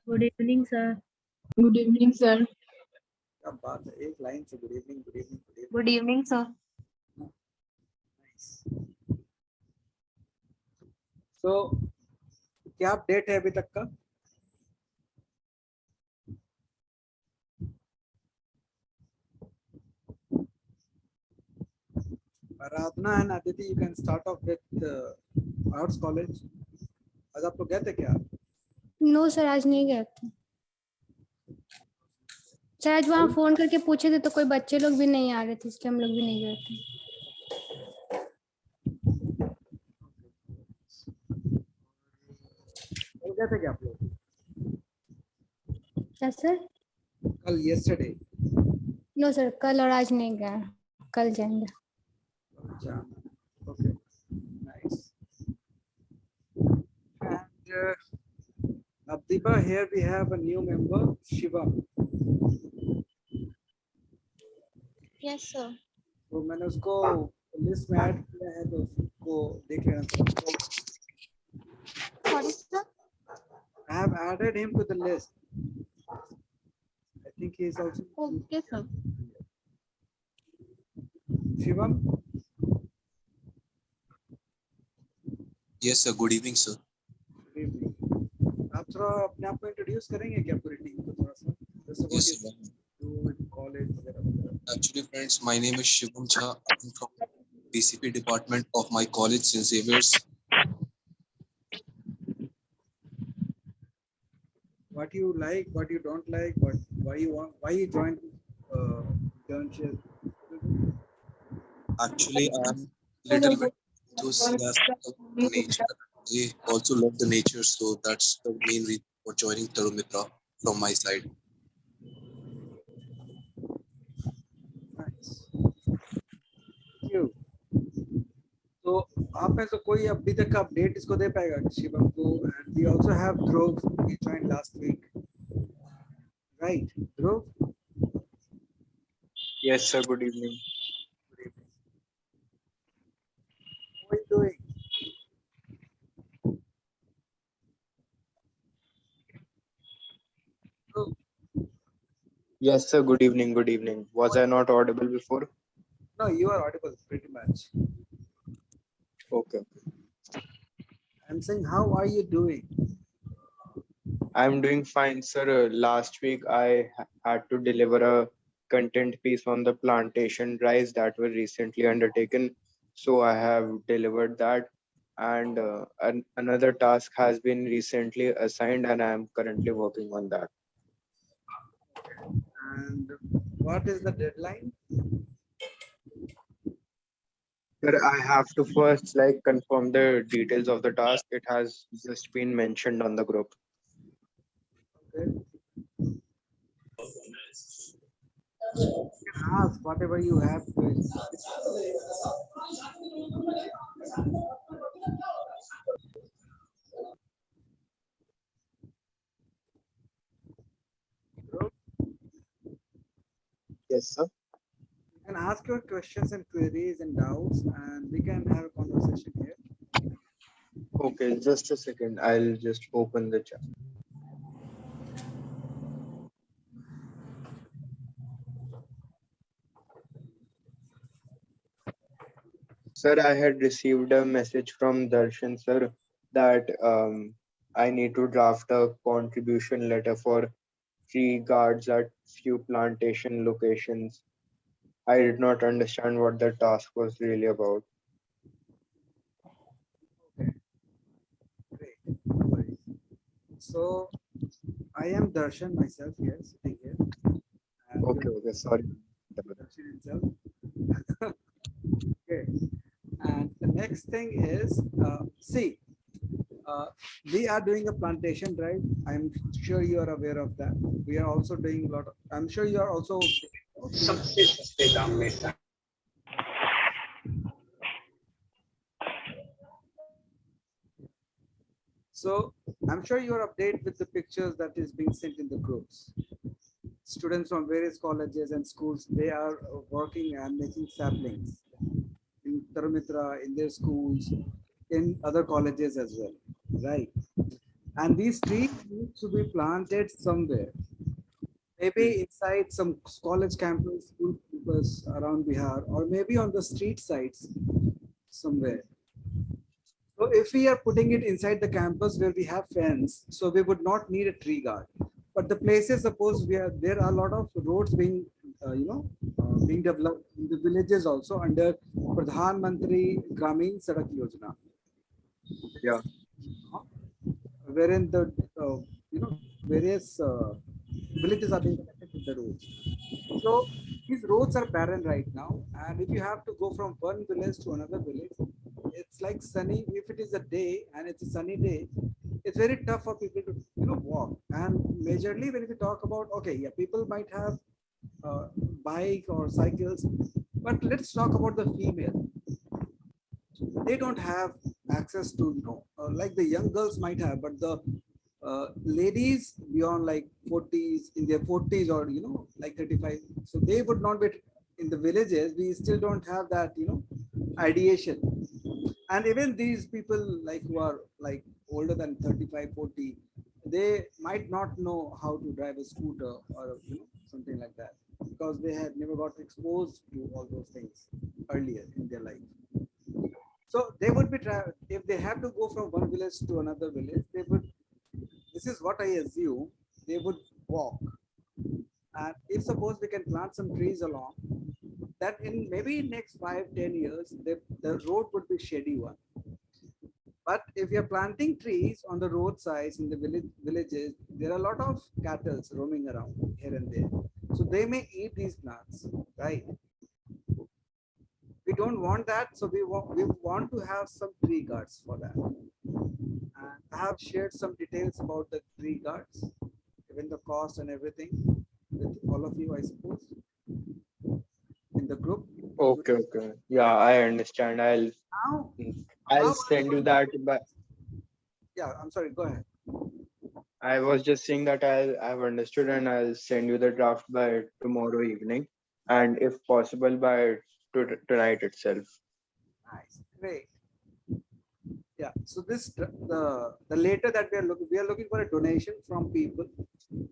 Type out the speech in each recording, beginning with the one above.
Good evening, sir. Good evening, sir. क्या बात है, एक लाइन से good evening good evening good evening. Good evening, sir. So क्या अपडेट है अभी तक का? Aradhana and Aditi, you can start off with arts college. आज आप लोग गए थे क्या? नो सर, आज नहीं गए थे सर। आज वहाँ फोन करके पूछे थे तो कोई बच्चे लोग भी नहीं आ रहे थे, इसलिए हम लोग भी नहीं गए थे। कल गए थे क्या आप लोग? क्या सर? कल यस्टरडे? नो सर, कल और आज नहीं गए, कल जाएंगे। Okay, nice. And Abdiba, here we have a new member, Shivam. Yes, sir. तो मैंने उसको लिस्ट में ऐड किया है, तो उसको देख लेना। Sorry, sir. I have added him to the list. I think he is also. Okay, sir. Shivam. Yes, sir. Good evening, sir. Good evening. आप थोड़ा अपने आप को इंट्रोड्यूस करेंगे क्या पूरी टीम को थोड़ा सा? Yes, sir. कॉलेज वगैरह। Actually, friends, my name is Shivam Jha. I'm from BCP department of my college, St. Xavier's. What you like, what you don't like, why you joined internship? Actually, I'm little bit enthusiastic of nature. I also love the nature, so that's the main reason for joining Tarumitra from my side. Nice. Thank you. तो आप में से कोई अभी तक का update इसको दे पाएगा शिवम को? And we also have Dhruv, he joined last week, right Dhruv? Yes, sir. Good evening. How are you doing? Dhruv, Yes, sir. Good evening. Good evening. Was I not audible before? no, you are audible pretty much. Okay. I'm saying, how are you doing? I'm doing fine, sir. Last week I had to deliver a content piece on the plantation drives that were recently undertaken. So I have delivered that. And another task has been recently assigned, and I am currently working on that. And what is the deadline? Sir, I have to first confirm the details of the task. It has just been mentioned on the group. Okay. You can ask whatever you have to. Dhruv, Yes, sir. you can ask your questions and queries and doubts, and we can have a conversation here. Okay, just a second. I'll just open the chat. Sir, I had received a message from Darshan, sir, that I need to draft a contribution letter for tree guards at few plantation locations. I did not understand what the task was really about. Okay, great. No worries. So, I am Darshan myself here, sitting here. And Okay, sorry. Darshan himself. Okay. And the next thing is, see, we are doing a plantation drive. I'm sure you are aware of that. We are also doing a lot of, I'm sure you are also. So I'm sure you are updated with the pictures that is being sent in the groups. Students from various colleges and schools, they are working and making saplings in Tarumitra, in their schools, in other colleges as well, right? And these trees need to be planted somewhere. Maybe inside some college campus, school campus around Bihar, or maybe on the street sides somewhere. So if we are putting it inside the campus where we have fence, so we would not need a tree guard. But the places, suppose there are a lot of roads being, being developed in the villages also under Pradhan Mantri Gramin Sadak Yojana, Yeah. wherein the various villages are being connected with the roads. So these roads are barren right now, and if you have to go from one village to another village, it's like sunny. If it is a day and it's a sunny day, it's very tough for people to walk. And majorly when we talk about, okay, yeah, people might have uh, bike or cycles, but let's talk about the female. They don't have access to like the young girls might have, but the ladies beyond like 40s, in their 40s, or like 35, so they would not be in the villages. We still don't have that ideation. And even these people like who are like older than 35, 40, they might not know how to drive a scooter or something like that, because they had never got exposed to all those things earlier in their life. So they would be if they have to go from one village to another village, they would, this is what I assume, they would walk. And if suppose we can plant some trees along, that in maybe next 5-10 years, the road would be shady one. But if you're planting trees on the roadsides in the villages, there are a lot of cattle roaming around here and there. So they may eat these plants, right? We don't want that. So we want to have some tree guards for that. And I have shared some details about the tree guards, even the cost and everything with all of you, I suppose, in the group. Okay, okay. Yeah, I understand. Now, I'll how send you that by. yeah, I'm sorry, go ahead. I was just saying that I've understood and I'll send you the draft by tomorrow evening, and if possible by tonight itself. Nice, great. Yeah, so this the later that we are looking for a donation from people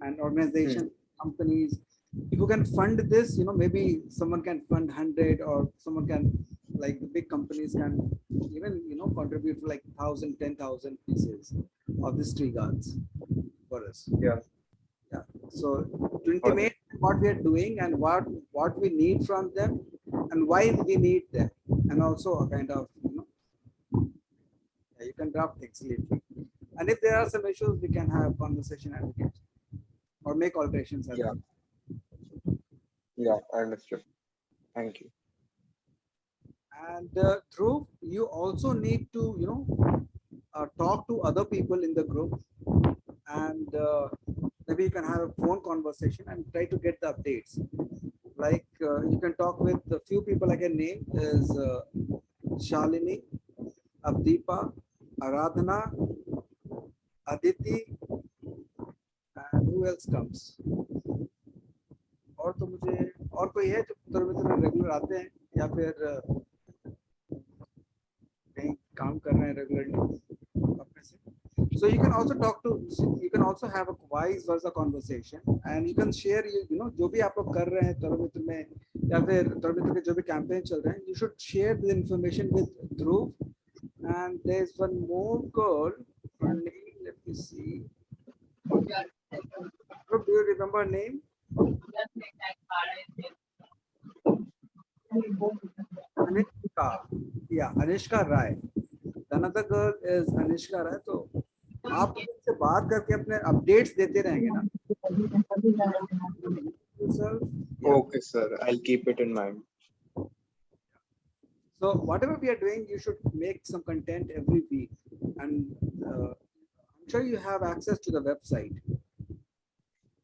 and Hmm. organization, companies. If you can fund this, maybe someone can fund 100, or someone can, like the big companies can even contribute for like 1,000, 10,000 pieces of these tree guards for us. Yeah. Yeah. So to All right. intimate what we are doing and what we need from them and why we need them, and also a kind of yeah, you can draft things later. And if there are some issues, we can have conversation and we can or make alterations as Yeah. well. Yeah. Understood. Thank you. And through you also need to talk to other people in the group, and maybe you can have a phone conversation and try to get the updates. Like you can talk with a few people I can name is Shalini, Avdeepa, Aradhana, Aditi, and who else comes? और तो मुझे और कोई है जो उत्तर में regular आते हैं या फिर कहीं काम कर रहे हैं रेगुलरली अपने से. So you can also talk to, you can also have a vice versa conversation, and you can share जो भी आप लोग कर रहे हैं तरुण मित्र में या फिर तरुण मित्र के जो भी कैंपेन चल रहे हैं, you should share the information with Dhruv. And there's one more girl, her name, let me see. Dhruv, do you remember her name? Anishka. Yeah, Anishka Rai. Another girl is Anishka Rai. तो आप उनसे बात करके अपने updates देते रहेंगे ना. Yourself. Yeah. Okay, sir. I'll keep it in mind. So whatever we are doing, you should make some content every week, and I'm sure you have access to the website.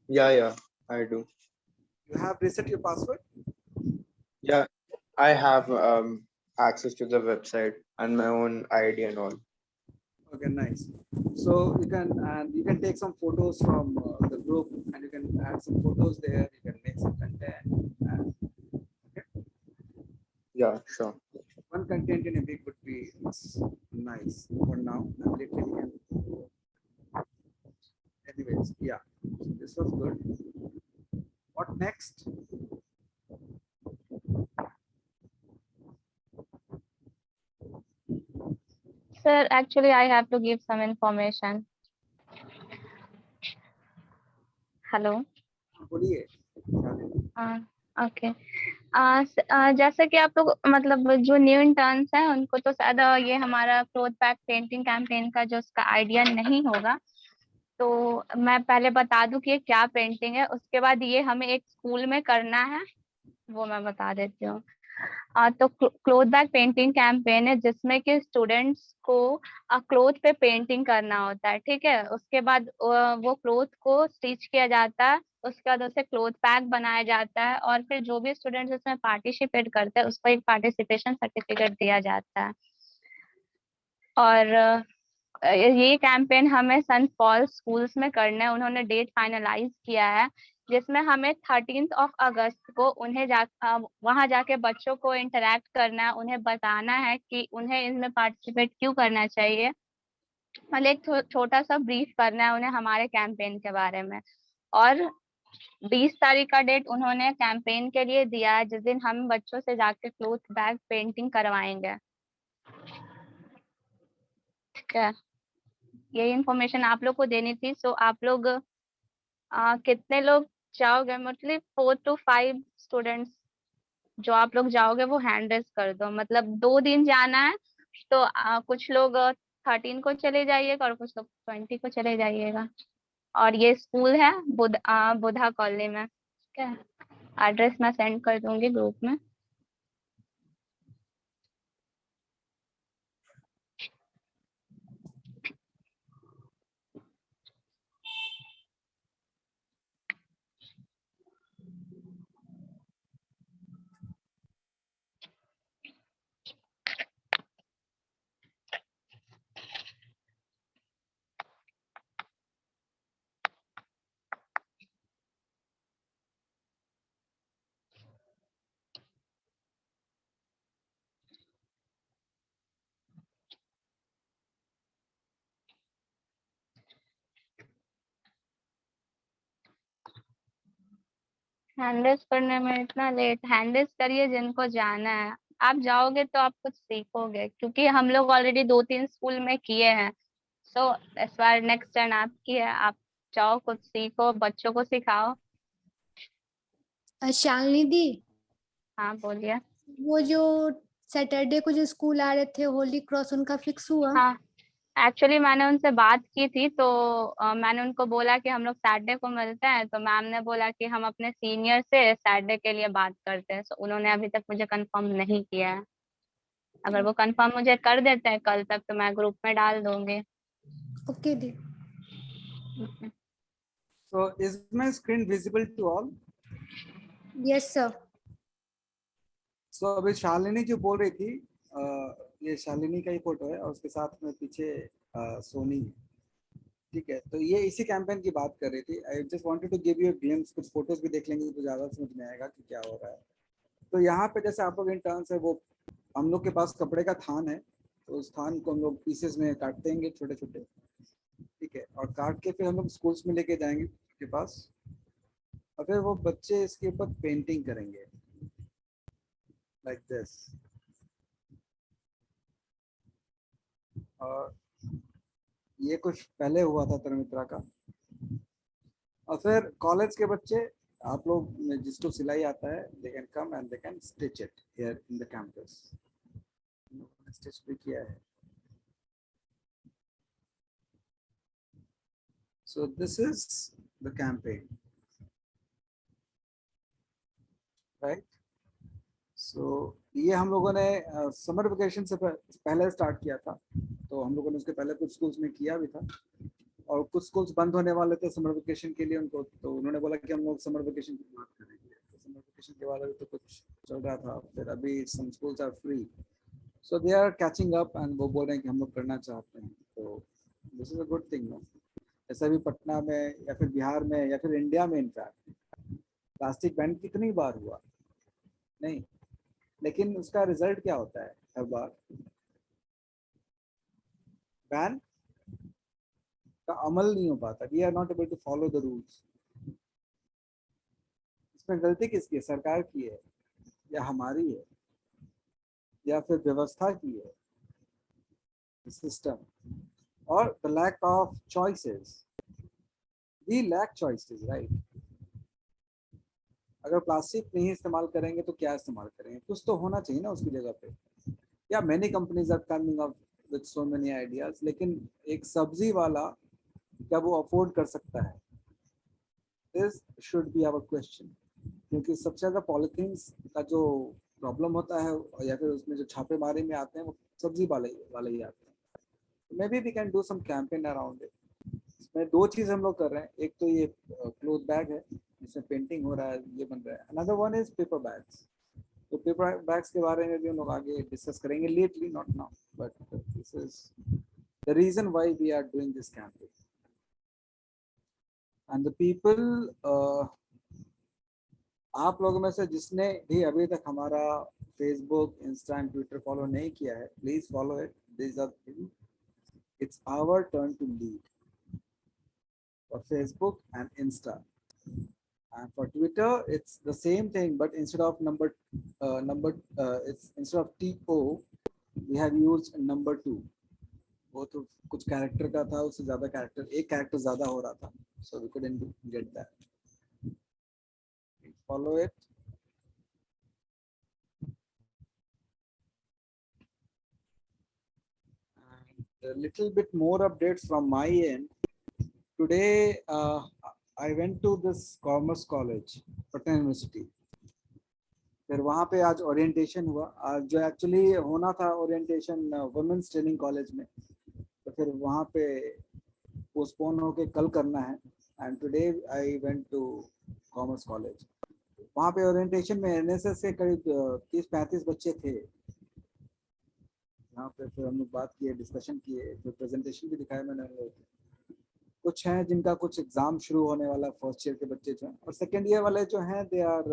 Yeah, yeah. I do. You have reset your password. Yeah. I have access to the website and my own ID and all. Okay, nice. So you can take some photos from the group, and you can add some photos there. You can make some content. And, okay. Yeah, sure. One content in a week would be nice for now. And later we can Yeah, this was good. What next? Sir, actually, I have to give some information. Hello. बोलिए। Okay. जैसे कि आप लोग मतलब जो new interns हैं उनको तो शायद ये हमारा क्लोथ बैग पेंटिंग कैंपेन का जो उसका आइडिया नहीं होगा, तो मैं पहले बता दूं कि ये क्या पेंटिंग है, उसके बाद ये हमें एक स्कूल में करना है, वो मैं बता देती हूँ। तो क्लोथ बैग पेंटिंग कैंपेन है जिसमें कि स्टूडेंट्स को क्लोथ पे पेंटिंग करना होता है, ठीक है। उसके बाद वो क्लोथ को स्टिच किया जाता है, उसके बाद उसे क्लोथ बैग बनाया जाता है, और फिर जो भी स्टूडेंट्स इसमें पार्टिसिपेट करते हैं उसको एक पार्टिसिपेशन सर्टिफिकेट दिया जाता है। और ये कैंपेन हमें सेंट पॉल स्कूल्स में करना है, उन्होंने डेट फाइनलाइज किया है, जिसमें हमें 13 अगस्त को उन्हें वहां जाके बच्चों को इंटरेक्ट करना है, उन्हें बताना है कि उन्हें इसमें पार्टिसिपेट क्यों करना चाहिए, मतलब एक छोटा सा ब्रीफ करना है उन्हें हमारे कैंपेन के बारे में। और 20 तारीख का डेट उन्होंने कैंपेन के लिए दिया है, जिस दिन हम बच्चों से जाके क्लोथ बैग पेंटिंग करवाएंगे, ठीक है। यही इन्फॉर्मेशन आप लोग को देनी थी। सो आप लोग कितने लोग जाओगे, मतलब 4 to 5 स्टूडेंट्स जो आप लोग जाओगे वो हैंड रेस कर दो, मतलब 2 दिन जाना है, तो कुछ लोग 13 को चले जाइएगा और कुछ लोग 20 को चले जाइएगा। और ये स्कूल है बुधा कॉलोनी में, ठीक है। एड्रेस मैं सेंड कर दूंगी ग्रुप में। हैंडल्स करने में इतना लेट, हैंडल्स करिए जिनको जाना है। आप जाओगे तो आप कुछ सीखोगे, क्योंकि हम लोग ऑलरेडी 2-3 स्कूल में किए हैं। सो इस बार नेक्स्ट टर्न आपकी है, आप जाओ कुछ सीखो, बच्चों को सिखाओ। शालिनी दी, हाँ बोलिए। वो जो सैटरडे को जो स्कूल आ रहे थे होली क्रॉस, उनका फिक्स हुआ? हाँ, एक्चुअली मैंने उनसे बात की थी, तो मैंने उनको बोला कि हम लोग सैटरडे को मिलते हैं, तो मैम ने बोला कि हम अपने सीनियर से सैटरडे के लिए बात करते हैं। तो उन्होंने अभी तक मुझे कंफर्म नहीं किया है, अगर वो कंफर्म मुझे कर देते हैं कल तक तो मैं ग्रुप में डाल दूंगी। Okay the. So is my screen visible to all? Yes sir. So अभी शालिनी जो बोल रही थी, ये शालिनी का ही फोटो है और उसके साथ में पीछे सोनी है, ठीक है। तो ये इसी कैंपेन की बात कर रही थी। I just wanted to give you a glimpse, कुछ फोटोज भी देख लेंगे तो ज्यादा समझ में आएगा कि क्या हो रहा है। तो यहाँ पे जैसे आप लोग इंटर्न्स है, वो हम लोग के पास कपड़े का थान है, तो उस थान को हम लोग पीसेस में काट देंगे छोटे छोटे, ठीक है। और काट के फिर हम लोग स्कूल्स में लेके जाएंगे के पास, और फिर वो बच्चे इसके ऊपर पेंटिंग करेंगे लाइक दिस। और ये कुछ पहले हुआ था तरुमित्रा का। और फिर कॉलेज के बच्चे, आप लोग जिसको सिलाई आता है, they can come and they can stitch it here in the campus. Stitch भी किया है। So this is the campaign, right? So ये हम लोगों ने समर वेकेशन से पहले स्टार्ट किया था, तो हम लोगों ने उसके पहले कुछ स्कूल्स में किया भी था, और कुछ स्कूल्स बंद होने वाले थे समर वेकेशन के लिए उनको, तो उन्होंने बोला कि हम लोग समर वेकेशन की बात करेंगे। तो समर वेकेशन के बाद अभी तो कुछ चल रहा था, फिर अभी some schools are free, so they are catching up and वो बोल रहे हैं कि हम लोग करना चाहते हैं। तो this is a good thing. ऐसा भी पटना में या फिर बिहार में या फिर इंडिया में इनफैक्ट प्लास्टिक बैन कितनी बार हुआ नहीं, लेकिन उसका रिजल्ट क्या होता है हर बार? बैन का अमल नहीं हो पाता, we are not able to follow the rules. इसमें गलती किसकी है? सरकार की है या हमारी है या फिर व्यवस्था की है, सिस्टम, और the lack of choices. We lack choices, right? अगर प्लास्टिक नहीं इस्तेमाल करेंगे तो क्या इस्तेमाल करेंगे? कुछ तो होना चाहिए ना उसकी जगह पे। Yeah many companies are coming up with so many ideas, लेकिन एक सब्जी वाला क्या वो अफोर्ड कर सकता है? This should be our question. क्योंकि सबसे ज़्यादा पॉलिथीन्स का जो प्रॉब्लम होता है या फिर उसमें जो छापेमारी में आते हैं वो सब्जी वाले ही आते हैं। Maybe we can do some campaign around it. इसमें दो चीज़ हम लोग कर रहे हैं, एक तो ये क्लोथ बैग है जिसमें पेंटिंग हो रहा है, ये बन रहा है। Another one is paper bags. तो पेपर बैग्स के बारे में भी हम लोग आगे डिस्कस करेंगे, lately, not now, but this is the reason why we are doing this campaign. And the people, आप लोगों में से जिसने भी अभी तक हमारा Facebook, insta and Twitter follow नहीं किया है, please follow it. This are it's our turn to lead for Facebook and Insta. And for Twitter, it's the same thing, but instead of it's instead of TO, we have used number 2. वो तो कुछ character का था, उससे ज्यादा character, एक character ज्यादा हो रहा था, so we couldn't get that. Follow it. And a little bit more updates from my end. Today, I went to this Commerce College, Patna University. फिर वहाँ पे आज ओरिएंटेशन हुआ। आज जो एक्चुअली होना था ओरिएंटेशन वुमेन्स ट्रेनिंग कॉलेज में, तो फिर वहाँ पे पोस्टपोन होके कल करना है। And today I went to commerce college. वहाँ पे ओरिएंटेशन में एनएसएस के करीब 30-35 बच्चे थे। यहाँ पे फिर हम लोग बात किए, डिस्कशन किए, फिर प्रेजेंटेशन भी दिखाया मैंने। कुछ हैं जिनका कुछ एग्जाम शुरू होने वाला, फर्स्ट ईयर के बच्चे जो हैं, और सेकेंड ईयर वाले जो हैं दे आर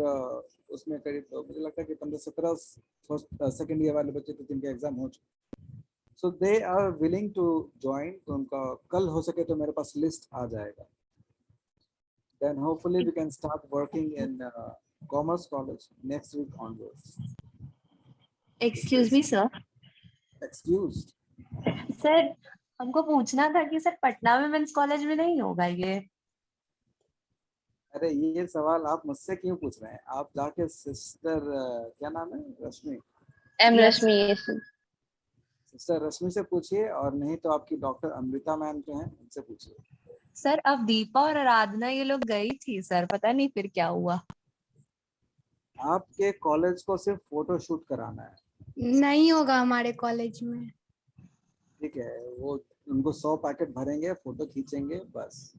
उसमें करीब मुझे लगता है कि 15-17 सेकेंड ईयर वाले बच्चे थे जिनके एग्जाम हो चुके। So they are willing to join. तो उनका कल हो सके तो मेरे पास लिस्ट आ जाएगा। Then hopefully we can start working in commerce college next week onwards. Excuse me sir. Excused. Sir हमको पूछना था कि सर पटना में मेंस कॉलेज में नहीं होगा ये? अरे ये सवाल आप मुझसे क्यों पूछ रहे हैं? आप जाके सिस्टर क्या नाम है, रश्मि, एम Yes. रश्मि, सिस्टर रश्मि से पूछिए, और नहीं तो आपकी डॉक्टर अमृता मैम जो हैं उनसे पूछिए। सर अब दीपा और आराधना ये लोग गई थी सर, पता नहीं फिर क्या हुआ। आपके कॉलेज को सिर्फ फोटो शूट कराना है, नहीं होगा हमारे कॉलेज में। ठीक है? वो उनको 100 पैकेट भरेंगे, फोटो खींचेंगे, बस।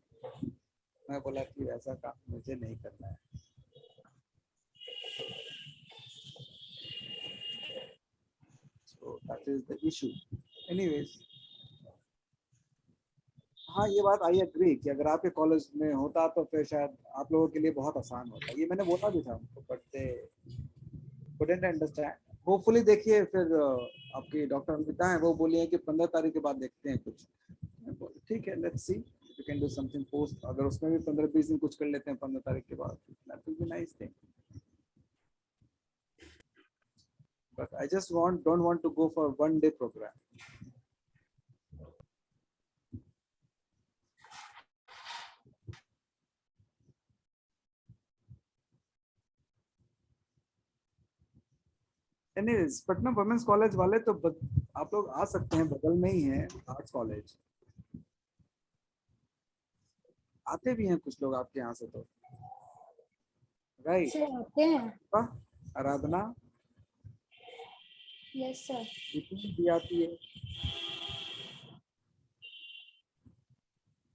मैं बोला कि वैसा काम मुझे नहीं करना है। So that is the issue. Anyways, हाँ ये बात आई एग्री कि अगर आपके कॉलेज में होता तो फिर शायद आप लोगों के लिए बहुत आसान होता। ये मैंने बोला भी था उनको, but they couldn't understand. Hopefully देखिए फिर आपकी डॉक्टर अमृता है, वो बोली है कि 15 तारीख के बाद देखते हैं कुछ। ठीक है, let's see if you can do something post. अगर उसमें भी 15-20 दिन कुछ कर लेते हैं 15 तारीख के बाद, that will be nice thing. But I just don't want to go for one day program. Anyways, Patna women's college वाले तो आप लोग आ सकते हैं, बगल में ही है आर्ट्स कॉलेज। आते भी हैं कुछ लोग आपके यहाँ से, तो राइट? से आते हैं। आराधना यस सर। भी आती है।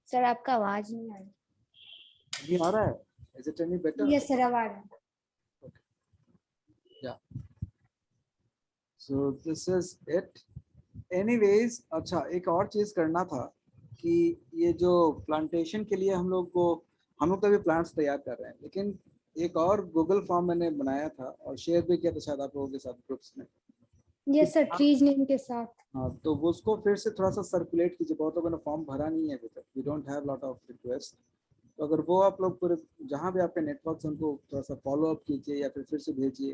सर आपका आवाज नहीं आ रही। अभी आ रहा है? Is it any better? Yes sir, अब आ रहा है। Yeah. So this is it. Anyways, अच्छा एक और चीज करना था कि ये जो प्लांटेशन के लिए हम लोग तो अभी प्लांट्स तैयार कर रहे हैं, लेकिन एक और गूगल फॉर्म मैंने बनाया था और शेयर भी किया था शायद आप लोगों के साथ ग्रुप्स में। यस सर, ट्रीज नेम के साथ। हाँ, तो वो उसको फिर से थोड़ा सा सर्कुलेट कीजिए, बहुत लोगों ने फॉर्म भरा नहीं है अभी तक, we don't have lot of request. तो अगर वो आप लोग पूरे जहाँ भी आपके नेटवर्क उनको थोड़ा सा फॉलो अप कीजिए या फिर से भेजिए,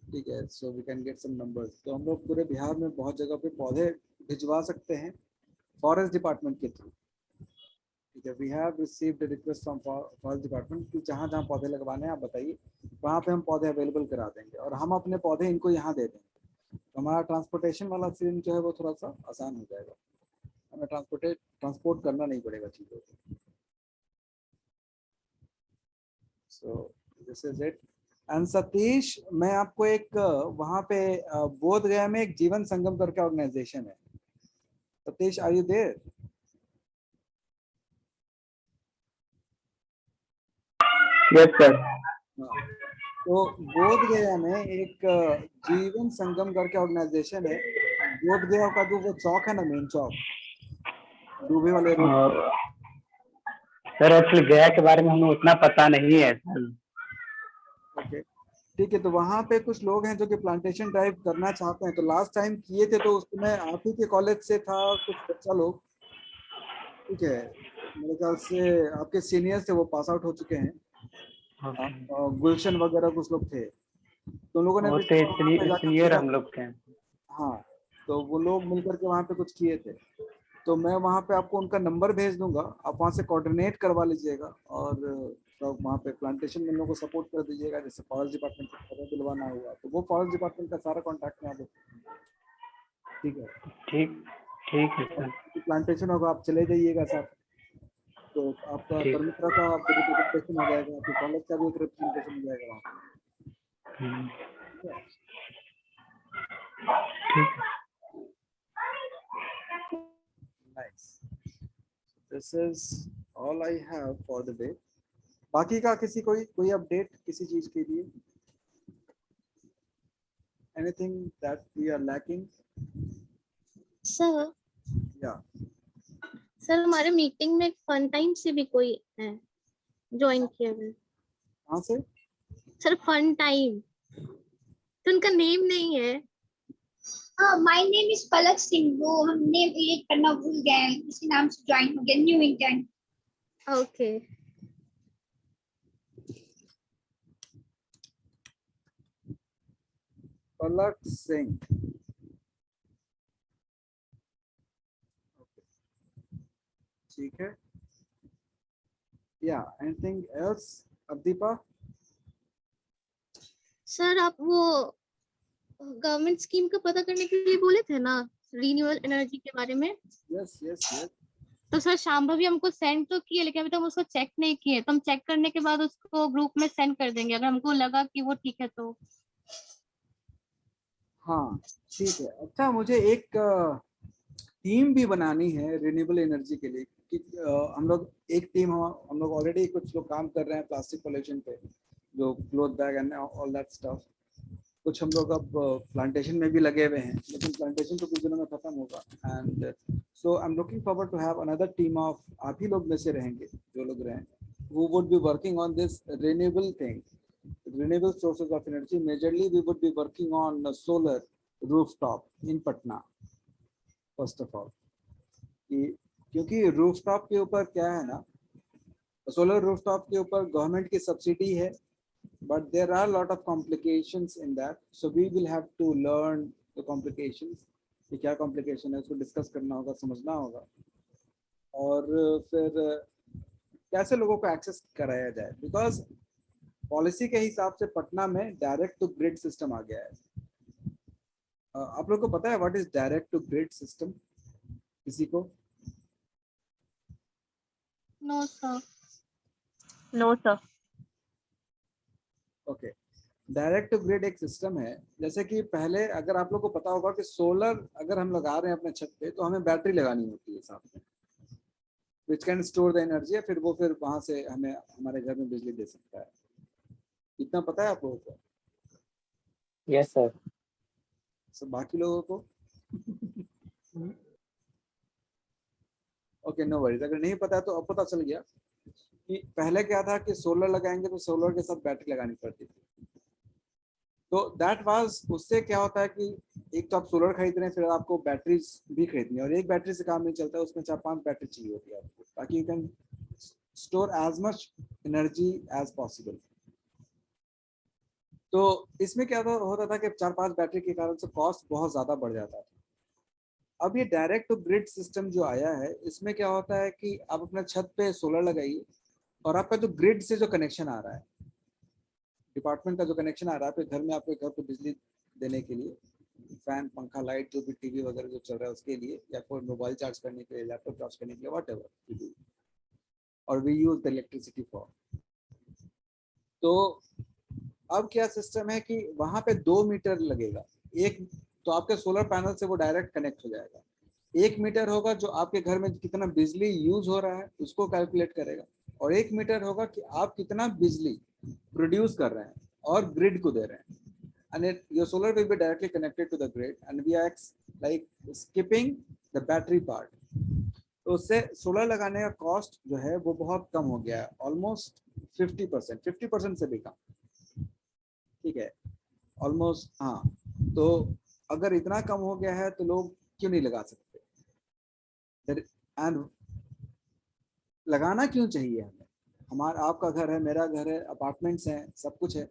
ठीक है, so we can get some numbers. तो हम लोग पूरे बिहार में बहुत जगह पे पौधे भिजवा सकते हैं फॉरेस्ट डिपार्टमेंट के थ्रू, ठीक है। We have received request from forest department कि जहाँ जहाँ पौधे लगवाने हैं आप बताइए, वहाँ पे हम पौधे अवेलेबल करा देंगे और हम अपने पौधे इनको यहाँ दे देंगे। तो हमारा ट्रांसपोर्टेशन वाला सीन जो है वो थोड़ा सा आसान हो जाएगा, हमें ट्रांसपोर्ट करना नहीं पड़ेगा चीज़ों को। सो this is it. And Satish, मैं आपको एक वहाँ पे बोध गया में एक जीवन संगम करके ऑर्गेनाइजेशन है। Satish, are you there? Yes sir. तो बोध गया में एक जीवन संगम करके ऑर्गेनाइजेशन है। बोध गया का जो वो चौक है ना, मेन चौक डूबे वाले रोड। सर एक्चुअली गया के बारे में हमें उतना पता नहीं है सर। ओके, ठीक है। तो वहाँ पे कुछ लोग हैं जो कि प्लांटेशन ड्राइव करना चाहते हैं। तो लास्ट टाइम किए थे तो उसमें आप ही के कॉलेज से था कुछ बच्चा लोग, ठीक है, मेरे ख्याल से आपके सीनियर थे, वो पास आउट हो चुके हैं। गुलशन वगैरह कुछ लोग थे, तो लोगों ने वो तो सीनियर हम लोग थे। हाँ, तो वो लोग मिलकर के वहाँ पे कुछ किए थे। तो मैं वहाँ पे आपको उनका नंबर भेज दूंगा, आप वहाँ से कोऑर्डिनेट करवा लीजिएगा और तो वहाँ पे प्लांटेशन में लोगों को सपोर्ट कर दीजिएगा। जैसे फॉरेस्ट डिपार्टमेंट से पता दिलवाना हुआ तो वो फॉरेस्ट डिपार्टमेंट का सारा कॉन्टैक्ट में आप, ठीक है। ठीक है सर। प्लांटेशन होगा, आप चले जाइएगा साथ, तो आपका कर्मित्रा का रिप्रेजेंटेशन हो जाएगा, आपके कॉलेज का भी एक रिप्रेजेंटेशन हो जाएगा वहाँ। Nice. This is all I have for the day. बाकी का किसी कोई अपडेट किसी चीज के लिए? Anything that we are lacking? Sir Yeah. Sir हमारे मीटिंग में फन टाइम से भी कोई है ज्वाइन किया हुआ? कहाँ से? सर फन टाइम, तो उनका नेम नहीं है। माय नेम इज पलक सिंह, वो हम नेम क्रिएट करना भूल गए हैं, इसी नाम से ज्वाइन हो गया, न्यू इंटर्न। ओके पलक सिंह, ठीक है। या एनीथिंग एल्स अवदीपा? सर आप वो गवर्नमेंट स्कीम का पता करने के लिए बोले थे ना, रिन्यूएबल एनर्जी के बारे में। Yes yes yes. तो सर शाम भी हमको सेंड तो किए, लेकिन अभी तक उसको चेक नहीं किए। तो हम चेक करने के बाद उसको ग्रुप में सेंड कर देंगे, अगर हमको लगा कि वो ठीक है तो। हाँ ठीक है। अच्छा, मुझे एक टीम भी बनानी है रिन्यूएबल एनर्जी के लिए कि हम लोग एक टीम, हम लोग ऑलरेडी कुछ लोग काम कर रहे हैं प्लास्टिक पॉल्यूशन पे, जो cloth bag and all that stuff. कुछ हम लोग अब प्लांटेशन में भी लगे हुए हैं, लेकिन प्लांटेशन तो कुछ दिनों में खत्म होगा। And so I am looking forward to have another team of, आप ही लोग में से रहेंगे जो लोग रहें, who would be working on this renewable thing, renewable sources of energy. Majorly we would be working on solar rooftop in Patna first of all, क्योंकि rooftop के ऊपर क्या है ना, solar rooftop के ऊपर गवर्नमेंट की सब्सिडी है, but there are a lot of complications in that, so we will have to learn the complications, कि क्या complication है उसको डिस्कस करना होगा, समझना होगा, और फिर कैसे लोगों को एक्सेस कराया जाए। बिकॉज पॉलिसी के हिसाब से पटना में डायरेक्ट टू ग्रिड सिस्टम आ गया है। आप लोगों को पता है what is direct to grid system? किसी को? No sir. No sir. Okay, direct to grid एक सिस्टम है, जैसे कि पहले अगर आप लोग को पता होगा कि सोलर अगर हम लगा रहे हैं अपने छत पे, तो हमें बैटरी लगानी होती है साथ में, which can store the energy, फिर वो फिर वहां से हमें हमारे घर में बिजली दे सकता है। इतना पता है आप लोगों को? Yes sir. सब बाकी लोगों को? Okay, no worries. अगर नहीं पता है तो अब पता चल गया कि पहले क्या था कि सोलर लगाएंगे तो सोलर के साथ बैटरी लगानी पड़ती थी। तो दैट वाज, उससे क्या होता है कि एक तो आप सोलर खरीद रहे हैं, फिर आपको बैटरीज भी खरीदनी है, और एक बैटरी से काम नहीं चलता है, उसमें 4-5 बैटरी चाहिए होती है आपको, ताकि you can store as much energy as possible. तो इसमें क्या होता था कि 4-5 बैटरी के कारण से कॉस्ट बहुत ज़्यादा बढ़ जाता था। अब ये डायरेक्ट टू ग्रिड सिस्टम जो आया है, इसमें क्या होता है कि आप अपने छत पे सोलर लगाइए, और आपका जो ग्रिड से जो कनेक्शन आ रहा है, डिपार्टमेंट का जो कनेक्शन आ रहा है आपके घर में, आपके घर को बिजली देने के लिए, फैन, पंखा, लाइट, जो भी टीवी वगैरह जो चल रहा है उसके लिए, या फिर मोबाइल चार्ज करने के लिए, लैपटॉप चार्ज करने के लिए, वॉट एवर यू डू, और we use the electricity for. तो अब क्या सिस्टम है कि वहां पे 2 मीटर लगेगा। एक तो आपके सोलर पैनल से वो डायरेक्ट कनेक्ट हो जाएगा। 1 मीटर होगा जो आपके घर में कितना बिजली यूज हो रहा है उसको कैलकुलेट करेगा, और 1 मीटर होगा कि आप कितना बिजली प्रोड्यूस कर रहे हैं और ग्रिड को दे रहे हैं। And your solar will be directly connected to the grid, and we are like skipping the battery part. तो उससे सोलर लगाने का कॉस्ट जो है वो बहुत कम हो गया है, ऑलमोस्ट 50% से भी कम, ठीक है, ऑलमोस्ट। हाँ, तो अगर इतना कम हो गया है तो लोग क्यों नहीं लगा सकते, एंड लगाना क्यों चाहिए हमें? हमारा, आपका घर है, मेरा घर है, अपार्टमेंट्स हैं, सब कुछ है,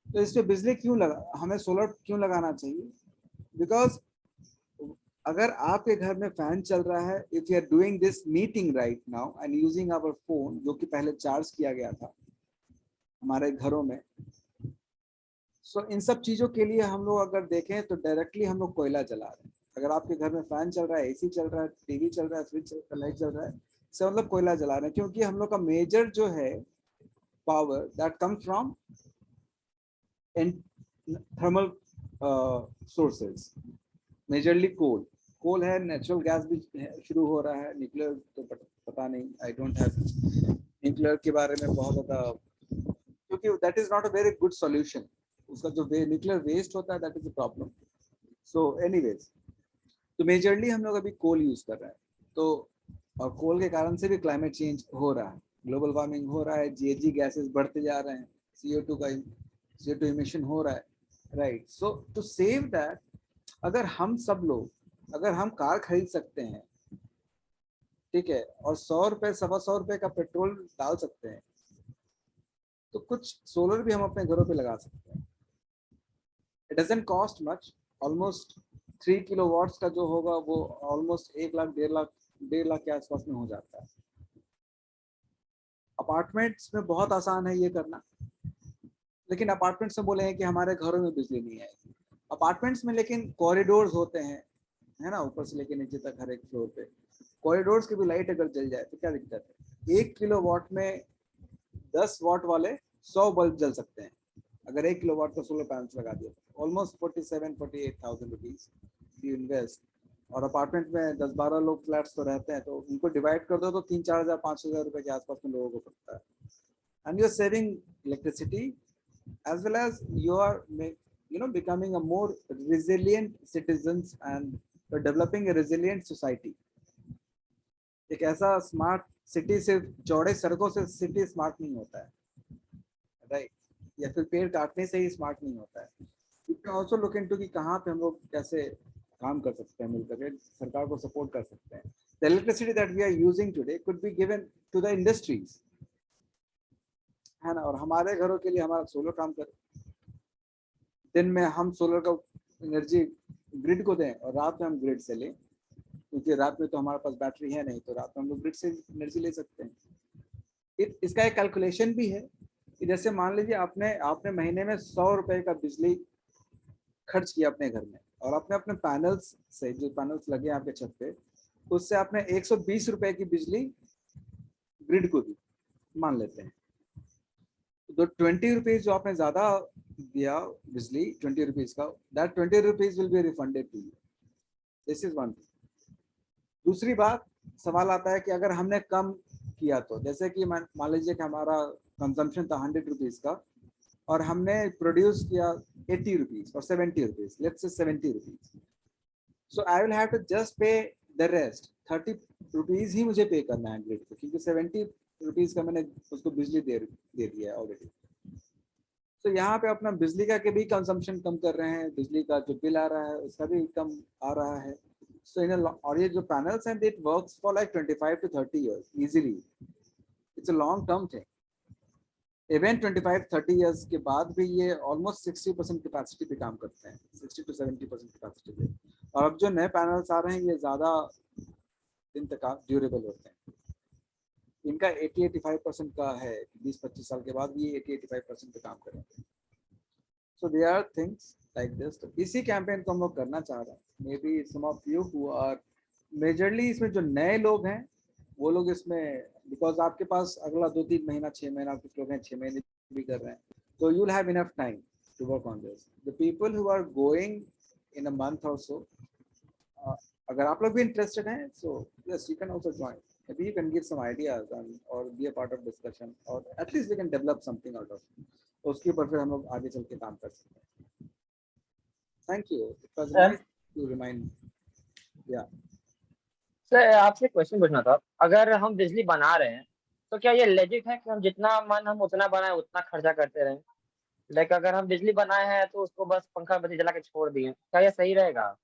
तो इस पे बिजली क्यों लगा, हमें सोलर क्यों लगाना चाहिए? बिकॉज अगर आपके घर में फैन चल रहा है, if you are doing this meeting right now and using our phone, जो कि पहले चार्ज किया गया था हमारे घरों में, सो इन सब चीजों के लिए हम लोग अगर देखें तो डायरेक्टली हम लोग कोयला जला रहे हैं। अगर आपके घर में फैन चल रहा है, एसी चल रहा है, टीवी चल रहा है, फ्रिज लाइट चल रहा है, से मतलब कोयला जला रहे हैं, क्योंकि हम लोग का मेजर जो है power that comes from thermal sources, majorly coal है, नेचुरल गैस भी शुरू हो रहा है, न्यूक्लियर तो पता नहीं, आई डोंट हैव न्यूक्लियर के बारे में बहुत ज़्यादा, क्योंकि that is not a very good solution. उसका जो न्यूक्लियर वेस्ट होता है, that is a problem. So anyways, तो मेजरली हम लोग अभी कोल यूज कर रहे हैं, तो और कोल के कारण से भी क्लाइमेट चेंज हो रहा है, ग्लोबल वार्मिंग हो रहा है, जीएचजी गैसेस बढ़ते जा रहे हैं, CO2 इमिशन हो रहा है, right. So to save that, अगर हम सब लोग, अगर हम कार खरीद सकते हैं, ठीक है, और 100 रुपए, 125 रुपए का पेट्रोल डाल सकते हैं, तो कुछ सोलर भी हम अपने घरों पे लगा सकते हैं। It doesn't cost much, almost 3 kilowatts का जो होगा वो ऑलमोस्ट 1 लाख 1.5 लाख के आसपास में हो जाता है। अपार्टमेंट्स में बहुत आसान है ये करना, लेकिन अपार्टमेंट्स में बोले हैं कि हमारे घरों में बिजली नहीं आएगी। अपार्टमेंट्स में लेकिन कॉरिडोर्स होते हैं, है ना, ऊपर से लेकर नीचे तक हर एक फ्लोर पे कॉरिडोर्स की भी लाइट अगर जल जाए तो क्या दिक्कत है? 1 किलोवाट में 10 वाट वाले 100 बल्ब जल सकते हैं, अगर 1 किलोवाट का सोलर पैनल्स लगा दिया, ऑलमोस्ट 47-48,000 रुपीज यू इन्वेस्ट। और अपार्टमेंट में 10-12 लोग फ्लैट्स तो रहते हैं, तो उनको डिवाइड कर दो तो 3-4 हज़ार 5 हज़ार रुपए के आसपास में लोगों को पड़ता है, and you are saving electricity as well as you are becoming a more resilient citizens and you're developing a resilient society। एक ऐसा स्मार्ट सिटी सिर्फ चौड़े सड़कों से सिटी स्मार्ट नहीं होता है, राइट, या फिर पेड़ काटने से ही स्मार्ट नहीं होता है। You can also look into कि कहाँ पे हम लोग कैसे काम कर सकते हैं, मिलकर के सरकार को सपोर्ट कर सकते हैं। The electricity that we are using today could be given to the industries, है ना, और हमारे घरों के लिए हमारा सोलर काम करे। दिन में हम सोलर का एनर्जी ग्रिड को दें और रात में हम ग्रिड से लें, क्योंकि रात में तो हमारे पास बैटरी है नहीं, तो रात में हम लोग ग्रिड से एनर्जी ले सकते हैं। इसका एक कैलकुलेशन भी है कि जैसे मान लीजिए आपने महीने में 100 रुपए का बिजली खर्च किया अपने घर में, और आपने अपने पैनल्स से, जो पैनल्स लगे हैं आपके छत पे, उससे आपने 120 रुपए की बिजली ग्रिड को दी, मान लेते हैं, तो 20 रुपीज जो आपने ज्यादा दिया बिजली, 20 रुपीज का, that 20 rupees will be refunded to you. This is one thing. दूसरी बात, सवाल आता है कि अगर हमने कम किया तो, जैसे कि मान लीजिए कि हमारा कंजम्पशन था 100 रुपीज का और हमने प्रोड्यूस किया 80 रुपीज और 70 rupees, let's say 70 rupees, so I will have to just pay the rest, 30 rupees ही मुझे पे करना है ग्रिड को, क्योंकि 70 रुपीज का मैंने उसको बिजली दे दिया है ऑलरेडी। तो यहाँ पे अपना बिजली का के भी कंजम्पशन कम कर रहे हैं, बिजली का जो बिल आ रहा है उसका भी कम आ रहा है। सो इन और ये जो पैनल्स हैं it works for like 25 to 30 years easily. It's a long term thing. Even 25-30 years के बाद भी ये ऑलमोस्ट 60% कैपेसिटी पे काम करते हैं, 60 to 70% कैपेसिटी पे। और अब जो नए पैनल्स आ रहे हैं ये ज़्यादा दिन तक ड्यूरेबल होते हैं। इनका 80-85% का है, 20-25 साल के बाद भी ये 80-85% पे काम करेंगे। So they are things like this. तो इसी कैंपेन को हम लोग करना चाह रहे हैं। Maybe some of you who are majorly इसमें जो नए लोग हैं वो लोग इसमें, बिकॉज आपके पास अगला 2-3 महीना 6 महीना, कुछ लोग हैं 6 महीने भी कर रहे हैं, तो you will have enough time to work on this. The people who are going in a month or so, अगर आप लोग भी इंटरेस्टेड हैं so yes you can also join. maybe you can give some ideas and or be a part of discussion or at least we can develop something out of it. उसके ऊपर फिर हम लोग आगे चल के काम कर सकते हैं। Thank you. It was nice to remind me. Yeah. Sir आपसे क्वेश्चन पूछना था, अगर हम बिजली बना रहे हैं तो क्या ये लेजिट है कि हम जितना मन हम उतना बनाए उतना खर्चा करते रहें? लाइक अगर हम बिजली बनाए हैं तो उसको बस पंखा बत्ती जला के छोड़ दिए, क्या ये सही रहेगा?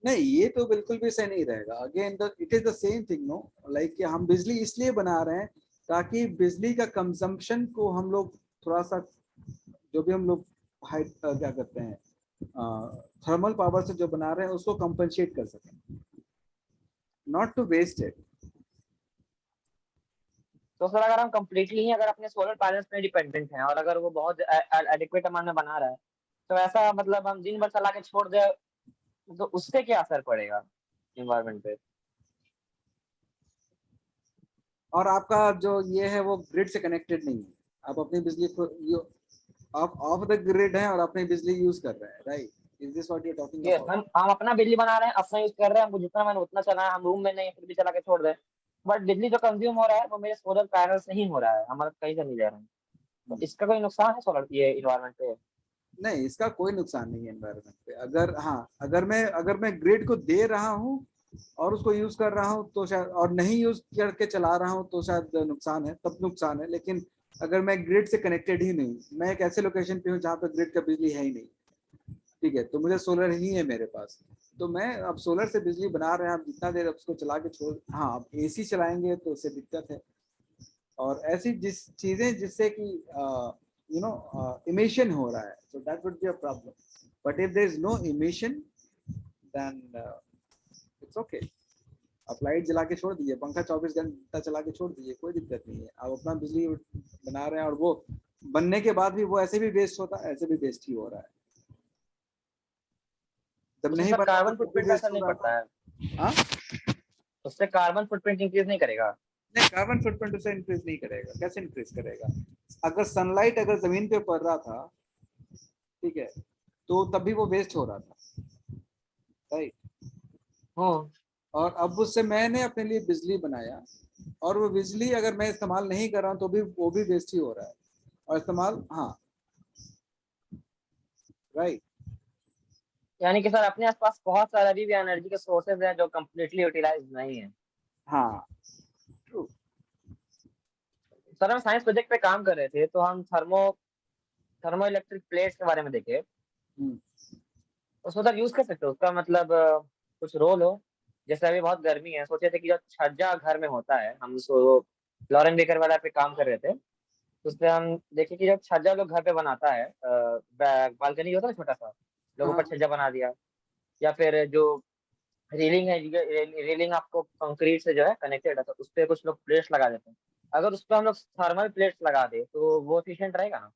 नहीं, ये तो बिल्कुल भी सही नहीं रहेगा। Again it is the same thing no, like हम बिजली इसलिए बना रहे हैं ताकि बिजली का कंजम्पशन को हम लोग थोड़ा सा, जो भी हम लोग क्या करते हैं थर्मल पावर से जो बना रहे हैं उसको कंपनसेट कर सकें, नॉट टू वेस्ट इट। तो सर अगर हम कम्प्लीटली ही अगर अपने सोलर पैनल्स पे डिपेंडेंट हैं और अगर वो बहुत एडिक्वेट अमाउंट में बना रहा है तो ऐसा मतलब हम दिन भर चला के छोड़ दे तो उससे क्या असर पड़ेगा एनवायरनमेंट पे? और आपका जो ये है वो ग्रिड से कनेक्टेड नहीं है, आप अपनी बिजली को आप ऑफ द ग्रिड हैं और अपनी बिजली यूज कर रहे हैं, right? Is this what you are talking about? हम अपना बिजली बना रहे हैं, अपना यूज कर रहे हैं, हमको जितना मैंने उतना चला है, हम रूम में नहीं फिर भी चला के छोड़ दें, बट बिजली जो कंज्यूम हो रहा है वो मेरे सोलर पैनल से ही हो रहा है, हमारा कहीं से नहीं ले रहे हैं। तो इसका कोई नुकसान है सोलर ये एनवायरनमेंट पे? नहीं, इसका कोई नुकसान नहीं है एनवायरनमेंट पे। अगर हाँ, अगर मैं ग्रिड को दे रहा हूँ और उसको यूज कर रहा हूँ तो शायद, और नहीं यूज करके चला रहा हूँ तो शायद नुकसान है, तब नुकसान है। लेकिन अगर मैं ग्रिड से कनेक्टेड ही नहीं, मैं एक ऐसे लोकेशन पे हूँ जहाँ पे ग्रिड का बिजली है ही नहीं, ठीक है, तो मुझे सोलर ही है मेरे पास, तो मैं अब सोलर से बिजली बना रहे हैं, आप जितना देर उसको चला के छोड़, हाँ आप एसी चलाएंगे तो उससे दिक्कत है। और ऐसी जिस चीजें जिससे कि you know emission हो रहा है, so that would be a problem, but if there is no emission then it's okay। आप लाइट जला के छोड़ दीजिए, पंखा 24 घंटा चला के छोड़ दीजिए, कोई दिक्कत नहीं है। आप अपना बिजली बना रहे हैं और वो बनने के बाद भी वो ऐसे भी वेस्ट होता है, ऐसे भी वेस्ट ही हो रहा है। जब नहीं बना कार्बन फुटप्रिंट असर नहीं पड़ता है? हाँ, उससे कार्बन फुटप्रिंट इंक्रीज नहीं करेगा? नहीं, कार्बन फुटप्रिंट उसे इंक्रीज नहीं करेगा। कैसे इंक्रीज करेगा? अगर सनलाइट अगर जमीन पे पड़ रहा था, ठीक है, तो तभी वो वेस्ट हो रहा था, राइट? और अब उससे मैंने अपने लिए बिजली बनाया और वो बिजली अगर मैं इस्तेमाल नहीं कर रहा हूँ तो भी वो भी वेस्ट ही हो रहा है। और इस्तेमाल, हाँ, राइट। यानी कि सर अपने आसपास बहुत सारे अभी भी एनर्जी के सोर्सेज हैं जो कंप्लीटली यूटिलाइज नहीं है। हाँ, सर हम साइंस प्रोजेक्ट पे काम कर रहे थे तो हम थर्मो इलेक्ट्रिक प्लेट्स के बारे में देखे, उसको सर यूज कर सकते हो, उसका मतलब कुछ रोल हो। जैसे अभी बहुत गर्मी है, सोचे थे कि जो छज्जा घर में होता है, हम उसको लॉरेन बेकर वाला पे काम कर रहे थे, उसपे हम देखे कि जब छज्जा लोग घर पे बनाता है, बालकनी होता है छोटा सा, लोग ऊपर छज्जा बना दिया, या फिर जो रेलिंग है, रेलिंग आपको कंक्रीट से जो है कनेक्टेड है, तो उस पर कुछ लोग प्लेट्स लगा देते हैं। अगर उस पर हम लोग थर्मल प्लेट्स लगा दे तो वो एफिशिएंट रहेगा ना?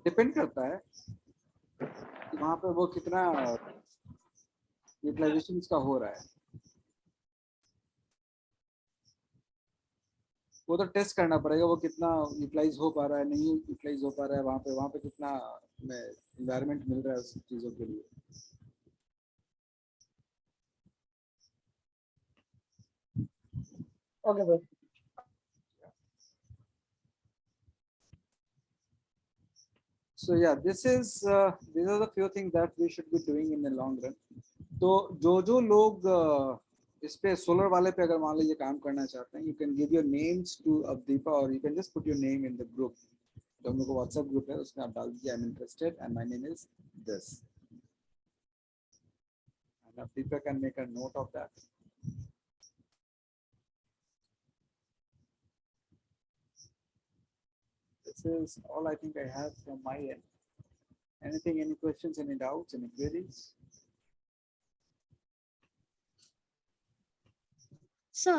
डिपेंड करता है कि वहाँ पे वो कितना यूटिलाइजेशन का हो रहा है, वो तो टेस्ट करना पड़ेगा, वो कितना यूटिलाइज हो पा रहा है, नहीं यूटिलाइज हो पा रहा है, वहाँ पे कितना एनवायरनमेंट मिल रहा है उस चीज़ों के लिए। Okay sir. So yeah, these are the few things that we should be doing in the long run. तो जो लोग इस पे सोलर वाले पे अगर मान लीजिए काम करना चाहते हैं, you can give your names to Avdeepa or you can just put your name in the group तो हम लोग को व्हाट्सएप ग्रुप है, उसमें आप डाल दीजिए I am interested and my name is this, and people can make a note of that. This is all I think I have from my end. Anything, any questions, any doubts, any queries? Sir.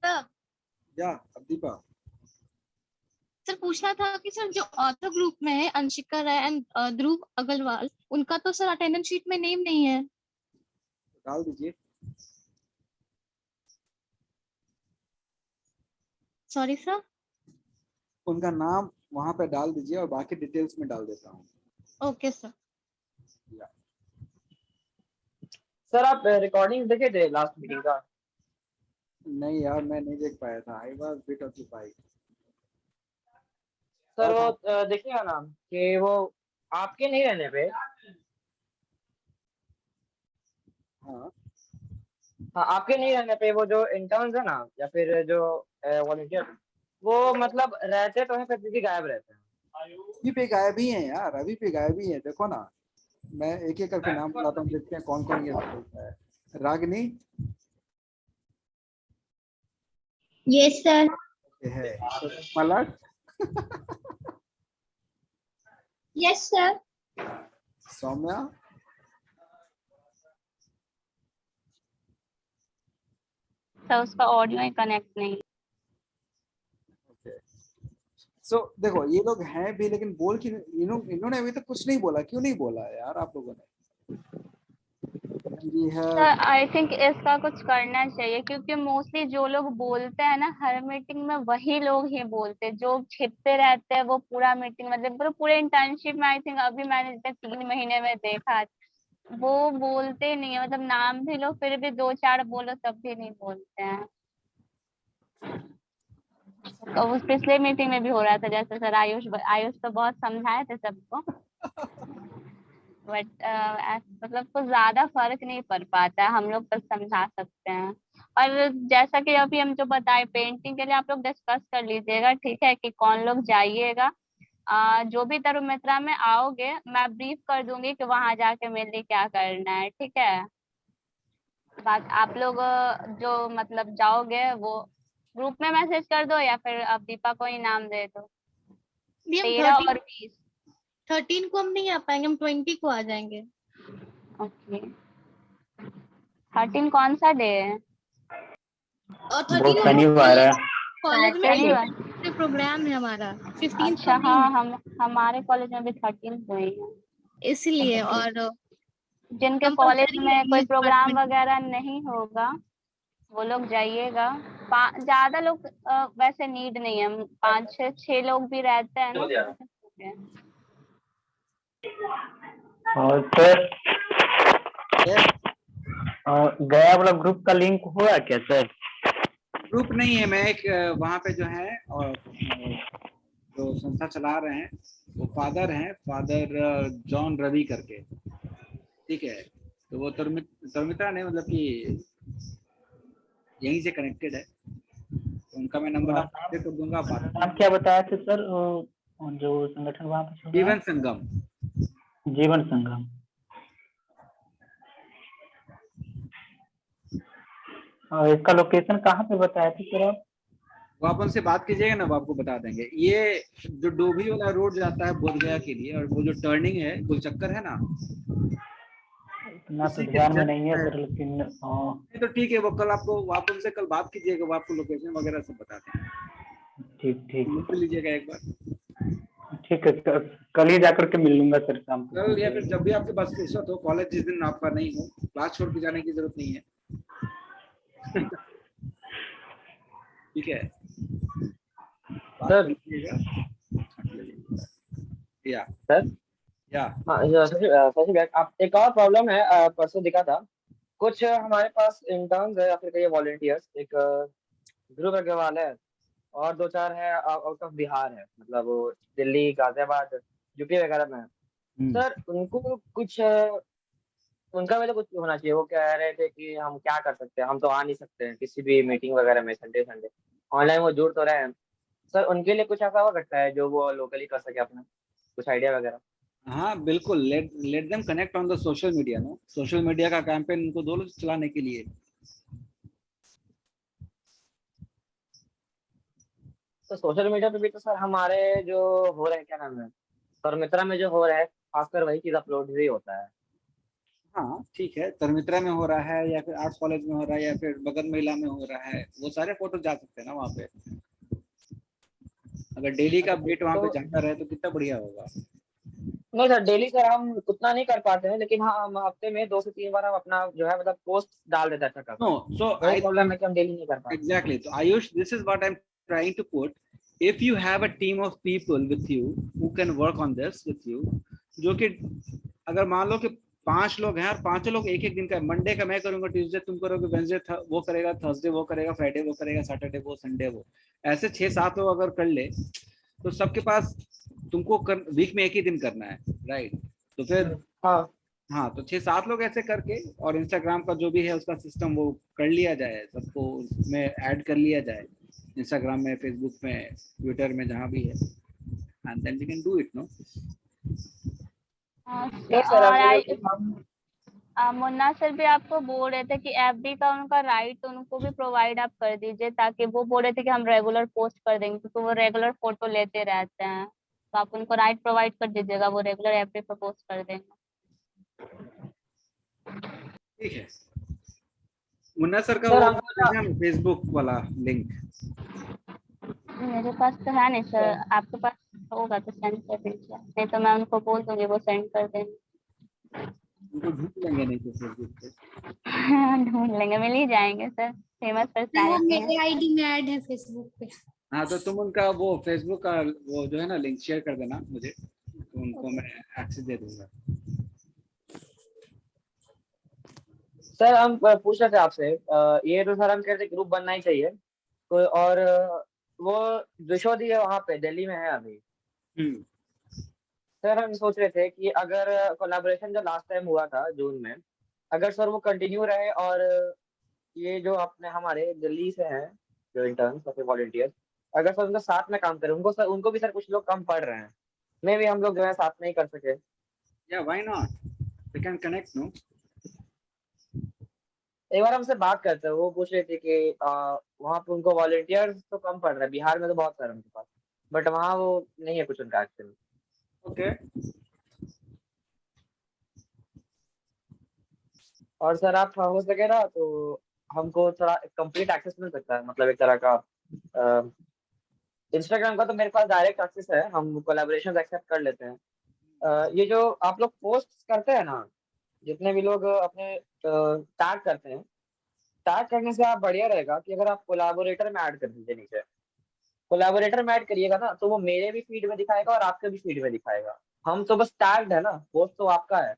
Sir. Yeah, Abdeepa. Sir पूछना था कि sir जो author group में है अंशिका राय and ध्रुव अग्रवाल, उनका तो sir attendance sheet में name नहीं है. डाल दीजिए. Sorry sir. उनका नाम वहां पे डाल दीजिए और बाकी डिटेल्स में डाल देता हूँ. Okay sir. सर आप रिकॉर्डिंग देखे थे लास्ट मीटिंग का? नहीं यार, मैं नहीं देख पाया था. I was bit occupied. Sir वो देखिएगा ना कि वो आपके नहीं रहने पे, हाँ हाँ आपके नहीं रहने पे वो जो इंटर्न्स है ना या फिर जो वॉलंटियर, वो मतलब रहते तो हैं फिर भी गायब रहते हैं. अभी पे गायब ही है यार, अभी पे गायब ही है. देखो ना, मैं एक एक करके नाम बताता हूँ, देखते हैं कौन कौन ये बोलता है. Ragini yes sir. है, पलक यस सर. सौम्या, सर उसका ऑडियो ही कनेक्ट नहीं. सो देखो ये लोग हैं भी, लेकिन बोल कि इन्होंने अभी तक कुछ नहीं बोला. क्यों नहीं बोला यार आप लोगों ने? ये है सर आई थिंक इसका कुछ करना चाहिए, क्योंकि मोस्टली जो लोग बोलते हैं ना हर मीटिंग में वही लोग ही बोलते हैं. जो छिपते रहते हैं वो पूरा मीटिंग मतलब पूरे इंटर्नशिप में आई थिंक अभी मैंने 3 महीने में देखा वो बोलते नहीं है. मतलब नाम भी लो फिर भी 2-4 बोलो तब भी नहीं बोलते हैं. तो उस पिछले मीटिंग में भी हो रहा था, जैसे सर आयुष तो बहुत समझाए थे सबको, बट मतलब कुछ ज्यादा फर्क नहीं पड़ पाता है. हम लोग बस समझा सकते हैं. और जैसा कि अभी हम जो बताए पेंटिंग के लिए आप लोग डिस्कस कर लीजिएगा, ठीक है, कि कौन लोग जाइएगा. जो भी तरुमित्रा में आओगे मैं ब्रीफ कर दूंगी कि वहां जाके मेरे लिए क्या करना है, ठीक है. बाकी आप लोग जो मतलब जाओगे वो ग्रुप में मैसेज कर दो या फिर अब दीपा को ही नाम दे दो. 13 और 20. 13 को हम नहीं आ पाएंगे, हम 20 को आ जाएंगे. ओके. 13 कौन सा डे है? और वो 13 शनिवार है. कॉलेज शनिवार. में प्रोग्राम है हमारा. 15 अच्छा हाँ, हम हमारे कॉलेज में भी 13 को ही है. इसलिए. और जिनके कॉलेज में कोई प्रोग्राम वगैरह नहीं होगा वो लोग जाइएगा. ज्यादा लोग वैसे नीड नहीं है. 5-6 लोग भी रहते हैं ना. और सर गया वाला ग्रुप का लिंक हुआ क्या सर? ग्रुप नहीं है. मैं एक वहाँ पे जो है और जो संस्था चला रहे हैं वो फादर जॉन रवि करके, ठीक है. तो वो तरुमित्रा ने मतलब कि यहीं से कनेक्टेड है. तो उनका मैं नंबर आपको कर दूंगा. आप क्या बताया थे सर जो संगठन वहाँ पे? जीवन संगम. जीवन संगम. और इसका लोकेशन कहाँ पे बताया थे सर आप? वो आप उनसे बात कीजिएगा ना, वो आपको बता देंगे. ये जो डोभी वाला रोड जाता है बोधगया के लिए, और वो जो टर्निंग है गोलचक्कर है ना, इतना तो ध्यान में नहीं है सर, लेकिन तो ठीक है. वो कल आपको, आप उनसे कल बात कीजिएगा, वो आपको लोकेशन वगैरह सब बता देंगे. ठीक मिल लीजिएगा एक बार. ठीक है. कल ही जाकर के मिल लूंगा सर शाम को. कल या फिर जब भी आपके पास फुर्सत हो. कॉलेज जिस दिन आपका नहीं हो, क्लास छोड़ के जाने की जरूरत नहीं है. ठीक है सर. या सर हाँ सही बात. आप एक और प्रॉब्लम है, परसों दिखा था कुछ हमारे पास इंटर्न्स है या फिर कई वॉलंटियर्स. एक ध्रुव अग्रवाल है और 2-4 है आउट ऑफ बिहार है, मतलब वो दिल्ली, गाजियाबाद, यूपी वगैरह में है. सर उनको कुछ उनका भी तो कुछ होना चाहिए. वो कह रहे थे कि हम क्या कर सकते हैं, हम तो आ नहीं सकते हैं किसी भी मीटिंग वगैरह में संडे. ऑनलाइन वो जुड़ तो रहे हैं सर, उनके लिए कुछ ऐसा हो सकता है जो वो लोकली कर सके अपना, कुछ आइडिया वगैरह? हाँ बिल्कुल, let them connect on the social media. No, social media का कैंपेन उनको दो चलाने के लिए। तो सोशल मीडिया पे भी तो सर हमारे जो हो रहे हैं, क्या नाम है, मित्रा में जो हो रहा है खासकर वही चीज अपलोड ही होता है। हाँ ठीक है, तरमित्रा में हो रहा है या फिर आर्ट्स कॉलेज में हो रहा है या फिर बगल महिला में हो रहा है, वो सारे फोटो जा सकते हैं ना वहाँ पे। अगर डेली का अपडेट वहाँ पे जाता रहे तो कितना बढ़िया होगा। नहीं सर, डेली सर हम उतना नहीं कर पाते हैं, लेकिन हाँ हम हफ्ते में 2 से 3 बार हम अपना जो है मतलब पोस्ट डाल देते हैं अच्छा खासा। नो, सो वही प्रॉब्लम है कि हम डेली नहीं कर पाते। एग्जैक्टली, तो Ayush, this is what I am trying to put. If you have a team of people with you who can work on this with you, जो कि अगर मान लो कि 5 लोग हैं और 5 लोग एक दिन का, मंडे का मैं करूंगा, ट्यूसडे तुम करोगे, वेडनेसडे वो करेगा, थर्सडे वो करेगा, फ्राइडे वो करेगा, सैटरडे वो, संडे वो, ऐसे 6-7 लोग अगर कर ले तो सबके पास तुमको वीक में एक ही दिन करना है, राइट? तो फिर हाँ, तो 6-7 लोग ऐसे करके, और इंस्टाग्राम का जो भी है उसका सिस्टम वो कर लिया जाए, सबको उसमें ऐड कर लिया जाए, इंस्टाग्राम में, फेसबुक में, ट्विटर में, जहाँ भी है, and then we can do it. No और मुन्ना सर भी आपको बोल रहे थे कि एफबी का उनका राइट उनको भी प्रोवाइड आप कर दीजिए, ताकि वो बोल रहे थे कि हम रेगुलर पोस्ट कर देंगे क्योंकि वो रेगुलर फोटो लेते रहते हैं, तो आप उनको राइट प्रोवाइड कर दीजिएगा, वो रेगुलर एफबी पर पोस्ट कर देंगे। ठीक है, मुन्ना सर का वो फेसबुक वाला लिंक मेरे पास तो है नहीं सर, आपके पास होगा तो सेंड कर दीजिए, नहीं तो मैं उनको बोल दूंगी वो सेंड कर देंगे। उनको ढूंढ लेंगे नहीं तो फेसबुक पे ढूंढ लेंगे, मिल ही जाएंगे सर, फेमस वो पर्सनालिटी है। मेरे आईडी में ऐड है फेसबुक पे। हाँ, तो तुम उनका वो फेसबुक का वो जो है ना लिंक शेयर कर देना मुझे, तो उनको मैं एक्सेस दे दूंगा। सर हम पूछ रहे थे आपसे, ये तो सर हम कह रहे थे ग्रुप बनना ही चाहिए कोई, और वो विशोदी है वहाँ पे दिल्ली में है अभी। सर हम सोच रहे थे कि अगर कोलैबोरेशन जो लास्ट टाइम हुआ था जून में, अगर सर वो कंटिन्यू रहे, और ये जो अपने हमारे दिल्ली से हैं जो इंटर्न्स और वॉलंटियर्स, अगर सर उनका साथ में काम करें, उनको भी सर कुछ लोग कम पड़ रहे हैं, मे भी हम लोग जो है साथ में ही कर सके। Yeah why not, we can connect. No, एक बार हमसे बात करते हैं, वो पूछ रहे थे कि वहाँ पे उनको वॉलंटियर्स तो कम पड़ रहा है, बिहार में तो बहुत सारे उनके पास, बट वहाँ वो नहीं है कुछ उनका एक्चुअली। ओके। और सर आप हो सके ना तो हमको थोड़ा कंप्लीट एक्सेस मिल सकता है, मतलब एक तरह का इंस्टाग्राम का तो मेरे पास डायरेक्ट एक्सेस है, हम कोलैबोरेशन एक्सेप्ट कर लेते हैं। ये जो आप लोग पोस्ट करते हैं ना, जितने भी लोग अपने टैग करते हैं, टैग करने से आप बढ़िया रहेगा कि अगर आप कोलैबोरेटर में ऐड कर दीजिए, नीचे कोलैबोरेटर में ऐड करिएगा ना, तो वो मेरे भी फीड में दिखाएगा और आपके भी फीड में दिखाएगा। हम तो बस टैग्ड है ना, पोस्ट तो आपका है,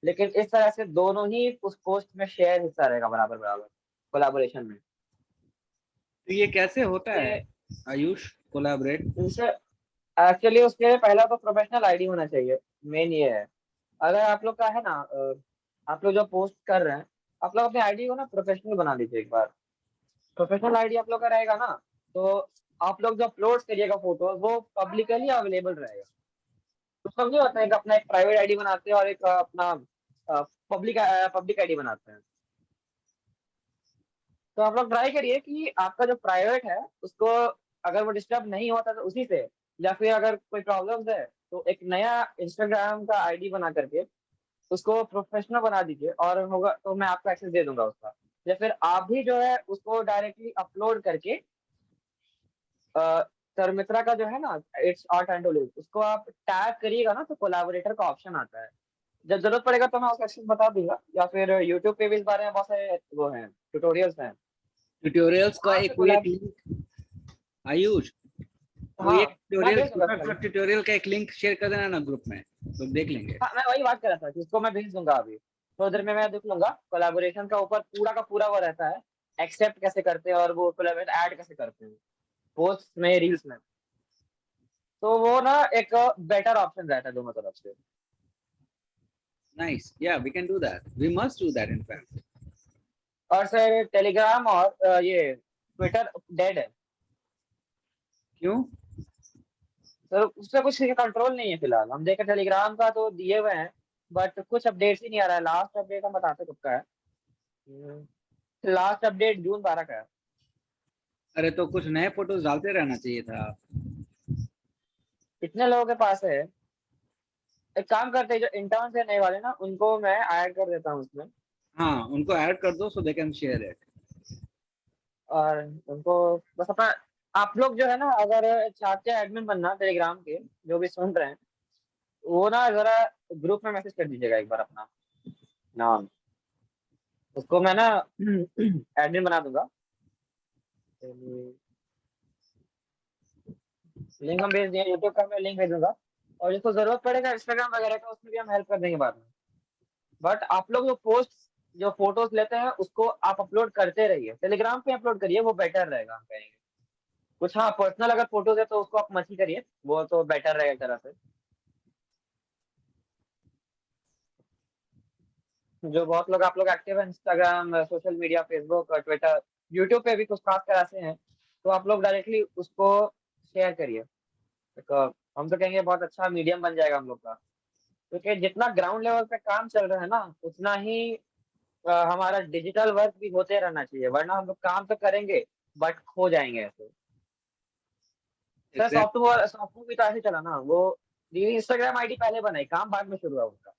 लेकिन इस तरह से दोनों ही उस पोस्ट में शेयर हिस्सा रहेगा बराबर बराबर कोलैबोरेशन में। तो ये कैसे होता है आयुष कोलैबोरेट? एक्चुअली उसके लिए पहला तो प्रोफेशनल आईडी होना चाहिए, मेन ये है। अगर आप लोग का है ना, आप लोग जो पोस्ट कर रहे हैं, आप लोग अपने आईडी को ना प्रोफेशनल बना लीजिए एक बार। प्रोफेशनल आईडी आप लोग का रहेगा ना, तो आप लोग जो अपलोड करिएगा फोटो, वो पब्लिकली अवेलेबल रहेगा। तो सब नहीं होता है कि अपना एक प्राइवेट आईडी बनाते हैं और एक अपना पब्लिक आईडी बनाते हैं। तो आप लोग ट्राई करिए कि आपका जो प्राइवेट है उसको अगर वो डिस्टर्ब नहीं होता तो उसी से, या फिर अगर कोई प्रॉब्लम्स है तो एक नया इंस्टाग्राम का आईडी बना करके उसको प्रोफेशनल बना दीजिए, और होगा तो मैं आपको एक्सेस दे दूंगा उसका, या फिर आप भी जो है उसको डायरेक्टली अपलोड करके सर मित्रा का जो है ना, इट्स आर्ट एंड लिव, उसको आप टैग करिएगा ना, तो कोलैबोरेटर का ऑप्शन आता है। जब जरूरत पड़ेगा तो मैं उसका एक्सेस बता दूंगा, या फिर यूट्यूब पे भी इस बारे में बहुत सारे वो हैं, ट्यूटोरियल्स का एक लिंक आयुष, ट्यूटोरियल का एक लिंक शेयर कर देना ना ग्रुप में, तो देख लेंगे। हाँ, मैं वही बात कर रहा था कि उसको मैं भेज दूंगा अभी थोड़ी देर में, मैं देख लूंगा। कोलैबोरेशन का ऊपर पूरा का पूरा वो रहता है, एक्सेप्ट कैसे करते हैं और वो कोलैबोरेट ऐड कैसे करते हैं पोस्ट में, रील्स में, तो वो ना एक बेटर ऑप्शन रहता है दोनों तरफ से। Nice, yeah we can do that, we must do that in fact. और सर टेलीग्राम और ये ट्विटर डेड है, क्यों? सर उससे कुछ कंट्रोल नहीं है फिलहाल। हम देखें टेलीग्राम का तो दिए हुए हैं, बट कुछ अपडेट्स ही नहीं आ रहा है। लास्ट अपडेट हम बताते कब का है, लास्ट अपडेट जून 12 का है। अरे तो कुछ नए फोटोज डालते रहना चाहिए था। कितने लोगों के पास है? एक काम करते हैं, जो इंटर्न्स है नए वाले ना, उनको मैं ऐड कर देता हूँ उसमें, हाँ, उनको ऐड कर दो सो दे कैन शेयर इट। और उनको बस अपना, आप लोग जो है ना, अगर चाहते हैं एडमिन बनना टेलीग्राम के, जो भी सुन रहे हैं, वो ना जरा ग्रुप में मैसेज कर दीजिएगा एक बार अपना नाम, उसको मैं ना एडमिन बना दूंगा। लिंक हम भेज दिए, यूट्यूब का मैं लिंक भेजूंगा, और जिसको जरूरत पड़ेगा इंस्टाग्राम वगैरह का, उसमें भी हम हेल्प कर देंगे बाद में। बट आप लोग जो पोस्ट, जो फोटोज लेते हैं, उसको आप अपलोड करते रहिए, टेलीग्राम पे अपलोड करिए, वो बेटर रहेगा हम कहेंगे। कुछ हाँ पर्सनल अगर फोटोज है तो उसको आप मत ही करिए, वो तो बेटर रहेगा एक तरह से। जो बहुत लोग, आप लोग एक्टिव है इंस्टाग्राम, सोशल मीडिया, फेसबुक और ट्विटर, यूट्यूब पे भी कुछ खास कर ऐसे हैं, तो आप लोग डायरेक्टली उसको शेयर करिए। हम तो कहेंगे बहुत अच्छा मीडियम बन जाएगा हम लोग का, क्योंकि जितना ग्राउंड लेवल पे काम चल रहा है ना, उतना ही हमारा डिजिटल वर्क भी होते रहना चाहिए, वरना हम लोग काम तो करेंगे बट खो जाएंगे ऐसे। सर सॉफ्टवेयर भी तो ऐसे चला ना, वो दीदी इंस्टाग्राम आईडी पहले बनाई, काम बाद में शुरू हुआ उनका।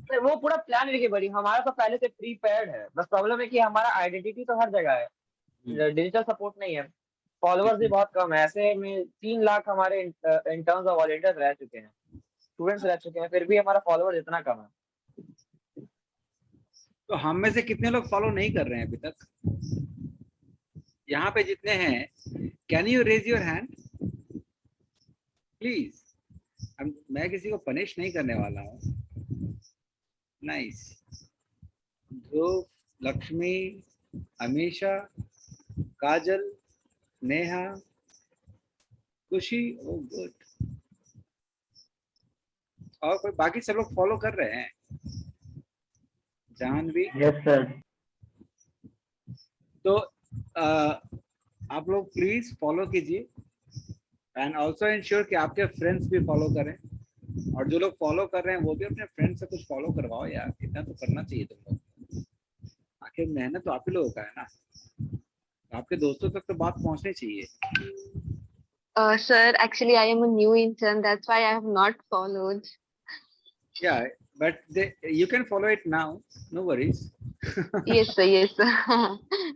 तो वो पूरा प्लान लेके बड़ी, हमारा तो पहले से प्रीपेयर्ड है, बस प्रॉब्लम है कि हमारा आइडेंटिटी तो हर जगह है, डिजिटल सपोर्ट नहीं है, फॉलोअर्स भी बहुत कम है। ऐसे में 3 लाख हमारे इंटर्न्स और वॉलंटियर्स रह चुके हैं, स्टूडेंट्स रह चुके हैं, फिर भी हमारा फॉलोअर्स इतना कम है। तो हम में से कितने लोग फॉलो नहीं कर रहे हैं अभी तक? यहाँ पे जितने हैं, can you raise your hand please? मैं किसी को पनिश नहीं करने वाला हूँ। Nice. Dhruv, Lakshmi, Amisha, Kajal, Neha, Khushi, oh good. और कोई बाकी सब लोग फॉलो कर रहे हैं? जानवी? Yes sir. तो आप लोग प्लीज फॉलो कीजिए, एंड ऑल्सो इंश्योर कि आपके फ्रेंड्स भी फॉलो करें, और जो लोग फॉलो कर रहे हैं वो भी अपने फ्रेंड से कुछ फॉलो करवाओ यार, इतना तो करना चाहिए तुम लोग। आखिर मेहनत तो आप ही लोगों का है ना, तो आपके दोस्तों तक तो बात पहुंचनी चाहिए। Sir, actually, I am a new intern. That's why I have not followed. Yeah, but you can follow it now, no worries. Yes, sir. Yes, sir.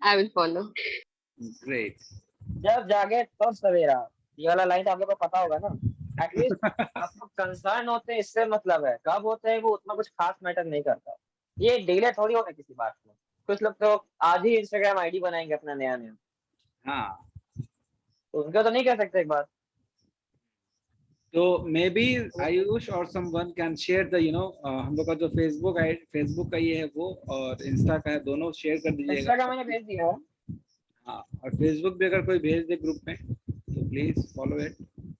I will follow. Great. जब जागे तब सवेरा, ये वाला लाइन आप लोग को पता होगा ना। एटलीस्ट आप लोग कंसर्न होते हैं, इससे मतलब है, कब होते हैं वो उतना कुछ खास मैटर नहीं करता। ये डिले थोड़ी होगा किसी बात में। कुछ लोग तो आज ही इंस्टाग्राम आईडी बनाएंगे अपना नया नया, हाँ, तो उनका तो नहीं कह सकते एक बार। तो मे बी आयुष और समवन कैन शेयर द हम लोग का जो फेसबुक का ये है वो, और इंस्टा का है, दोनों शेयर कर दीजिएगा। इंस्टा का मैंने भेज दिया है। हाँ, और फेसबुक भी अगर कोई भेज दे ग्रुप में तो प्लीज फॉलो इट।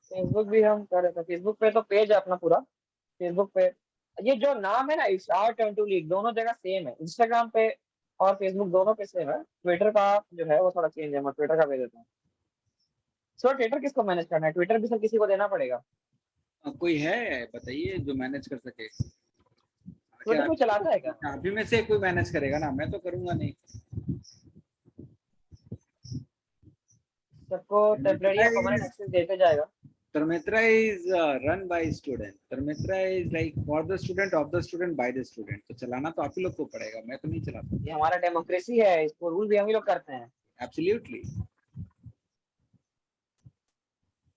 फेसबुक भी हम कर रहे थे, फेसबुक पे तो पेज है अपना पूरा। फेसबुक पे ये जो नाम है ना, स्टार 22 लीग, दोनों जगह सेम है, इंस्टाग्राम पे और फेसबुक दोनों पे सेम है। ट्विटर का जो है वो थोड़ा चेंज है, मैं ट्विटर का भेज देता हूँ। सर ट्विटर किसको मैनेज करना है? ट्विटर भी सर किसी को देना पड़ेगा। कोई है बताइए जो मैनेज कर सके? ट्विटर कोई चलाता है क्या? आप ही में से कोई मैनेज करेगा ना, मैं तो करूंगा नहीं। सबको टेम्परेरी या परमानेंट एक्सेस देते जाएगा। Tarmitra is run by student. Tarmitra is like for the student, of the student, by the student. तो चलाना तो आप ही लोग को पड़ेगा, मैं तो नहीं चला सकता। ये हमारा डेमोक्रेसी है, इसको रूल भी हम ही लोग करते हैं। Absolutely.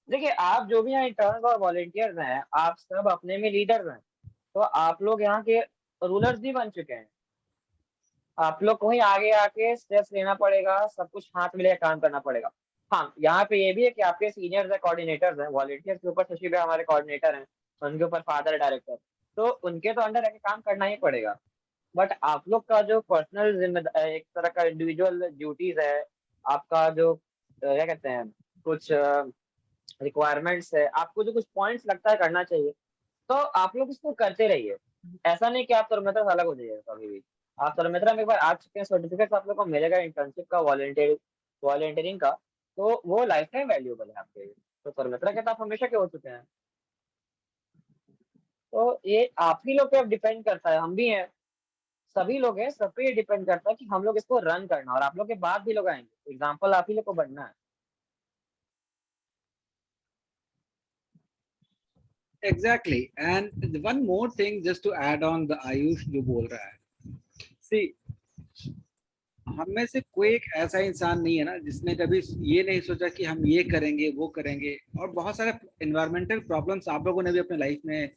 देखिए आप जो भी यहाँ इंटर्न और वॉलंटियर्स हैं, आप सब अपने में लीडर्स हैं, तो आप लोग यहाँ के रूलर्स भी बन चुके हैं। आप लोग को ही आगे आके स्टेप्स लेना पड़ेगा, सब कुछ हाथ में लेकर काम करना पड़ेगा। हाँ, यहाँ पे ये भी है कि आपके सीनियर्स है, कोऑर्डिनेटर्स हैं, वॉलंटियर्स के ऊपर शशि भाई हमारे कोऑर्डिनेटर हैं, उनके ऊपर फादर डायरेक्टर, तो उनके तो अंडर रह काम करना ही पड़ेगा। बट आप लोग का जो पर्सनल जिम्मेदारी, एक तरह का इंडिविजुअल ड्यूटीज है, आपका जो क्या कहते हैं, कुछ रिक्वायरमेंट्स है, आपको जो कुछ पॉइंट्स लगता है करना चाहिए, तो आप लोग इसको करते रहिए। ऐसा नहीं कि आप तरमेतर अलग हो जाइएगा कभी भी। आप सर्वमित्रा में एक बार आ चुके हैं, सर्टिफिकेट आप लोग को मिलेगा इंटर्नशिप का, वॉलंटियरिंग का, तो वो लाइफ टाइम वैल्यूएबल है आपके लिए। तो सर्वमित्रा के तो आप हमेशा के हो चुके हैं। तो ये आप ही लोग पे अब डिपेंड करता है, हम भी हैं, सभी लोग हैं, सब पे ये डिपेंड करता है कि हम लोग इसको रन करना, और आप लोग के बाद भी लोग आएंगे, एग्जाम्पल आप ही लोग को बनना है। Exactly. And one more thing just to add on the Ayush जो बोल रहा है, see, हम में से कोई एक ऐसा इंसान नहीं है ना जिसने कभी ये नहीं सोचा कि हम ये करेंगे वो करेंगे। और बहुत सारे एनवायरमेंटल प्रॉब्लम्स आप लोगों ने भी अपने लाइफ में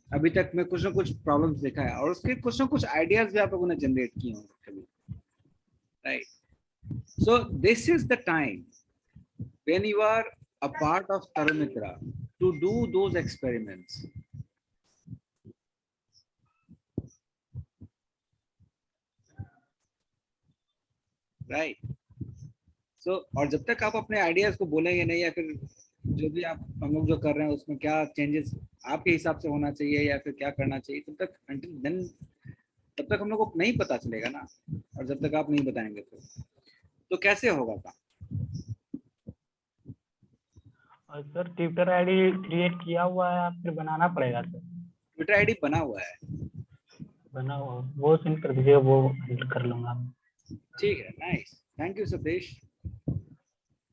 अभी तक में कुछ ना कुछ प्रॉब्लम्स देखा है, और उसके कुछ ना कुछ आइडियाज भी आप लोगों ने जनरेट किए होंगे कभी, right? So this is the time when you are a part of Tarumitra to do those experiments. Right. So, और जब तक आप अपने आइडियाज को बोलेंगे नहीं, या फिर जो भी आप हम लोग जो कर रहे हैं उसमें क्या चेंजेस आपके हिसाब से होना चाहिए या फिर क्या करना चाहिए, तब तक हम लोग को नहीं पता चलेगा ना। और जब तक आप नहीं बताएंगे तो कैसे होगा काम? और सर ट्विटर आईडी क्रिएट किया हुआ है, आप फिर बनाना पड़ेगा सर? ट्विटर आईडी बना हुआ है, बना हुआ, वो सेंड कर दीजिएगा, वो हैंडल कर लूंगा। ठीक है, नाइस, थैंक यू सतीश।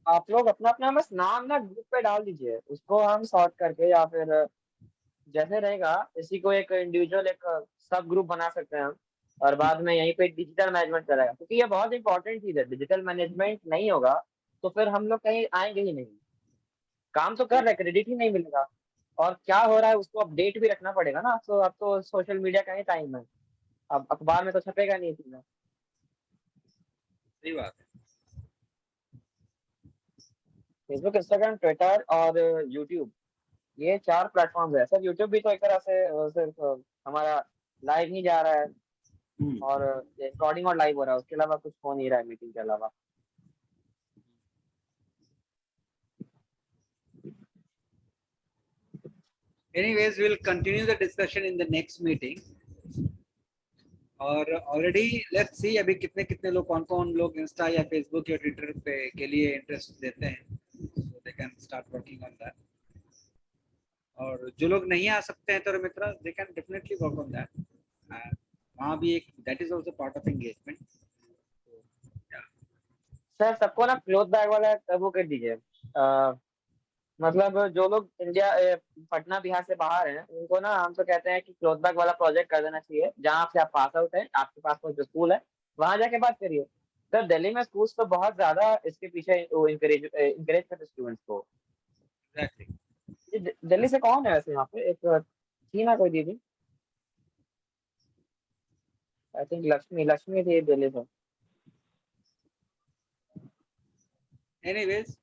आप लोग अपना अपना बस नाम ना ग्रुप पे डाल दीजिए, उसको हम सॉर्ट करके या फिर जैसे रहेगा इसी को एक इंडिविजुअल एक सब ग्रुप बना सकते हैं हम, और बाद में यहीं पे डिजिटल मैनेजमेंट करेगा, क्योंकि ये बहुत इंपॉर्टेंट चीज है। डिजिटल मैनेजमेंट नहीं होगा तो फिर हम लोग कहीं आएंगे ही नहीं, काम तो कर रहे, क्रेडिट ही नहीं मिलेगा, और क्या हो रहा है उसको अपडेट भी रखना पड़ेगा ना। तो अब तो सोशल मीडिया का ही टाइम है, अब अखबार में तो छपेगा नहीं चीजें। सही बात है। फेसबुक, इंस्टाग्राम, ट्विटर और यूट्यूब, ये 4 प्लेटफॉर्म है सर। यूट्यूब भी तो एक तरह से सिर्फ हमारा लाइव ही जा रहा है, और रिकॉर्डिंग और लाइव हो रहा है, उसके अलावा कुछ हो नहीं रहा है मीटिंग के अलावा। Anyways, we'll continue the discussion in the next meeting. और ऑलरेडी लेट्स सी अभी कितने लोग, कौन लोग इंस्टा या फेसबुक या ट्विटर पे के लिए इंटरेस्ट देते हैं, so they can start working on that. और जो लोग नहीं आ सकते हैं तो मित्र, they can definitely work on that. वहाँ भी एक that is also part of engagement. Sir सबको ना क्लोथ बैग वाला वो कर दीजिए, मतलब जो लोग इंडिया पटना बिहार से बाहर हैं उनको ना हम तो कहते हैं कि क्लोथ बैग वाला प्रोजेक्ट कर देना चाहिए। जहाँ से आप पास आउट है, आपके पास जो स्कूल है वहां जाके बात करिए। सर दिल्ली में स्कूल्स तो बहुत ज्यादा इसके पीछे इंकरेज करते स्टूडेंट्स को। दिल्ली से कौन है वैसे यहाँ पे? एक थी ना कोई दीदी, आई थिंक लक्ष्मी थी दिल्ली से। Anyways,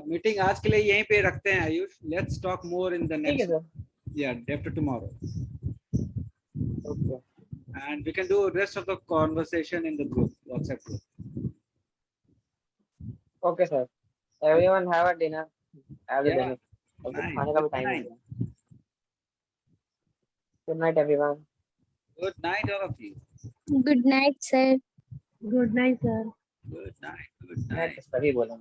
मीटिंग आज के लिए यहीं पे रखते हैं Ayush. Let's talk more in the next day after tomorrow, okay, and we can do rest of the conversation in the group, WhatsApp group. Okay sir, everyone have a dinner, have a dinner, खाने का भी time है। Good night everyone. Good night all of you. Good night sir. Good night sir. Good night, good night सभी बोला।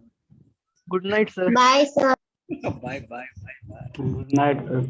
Good night sir. Bye sir. Bye bye bye bye. Good night sir.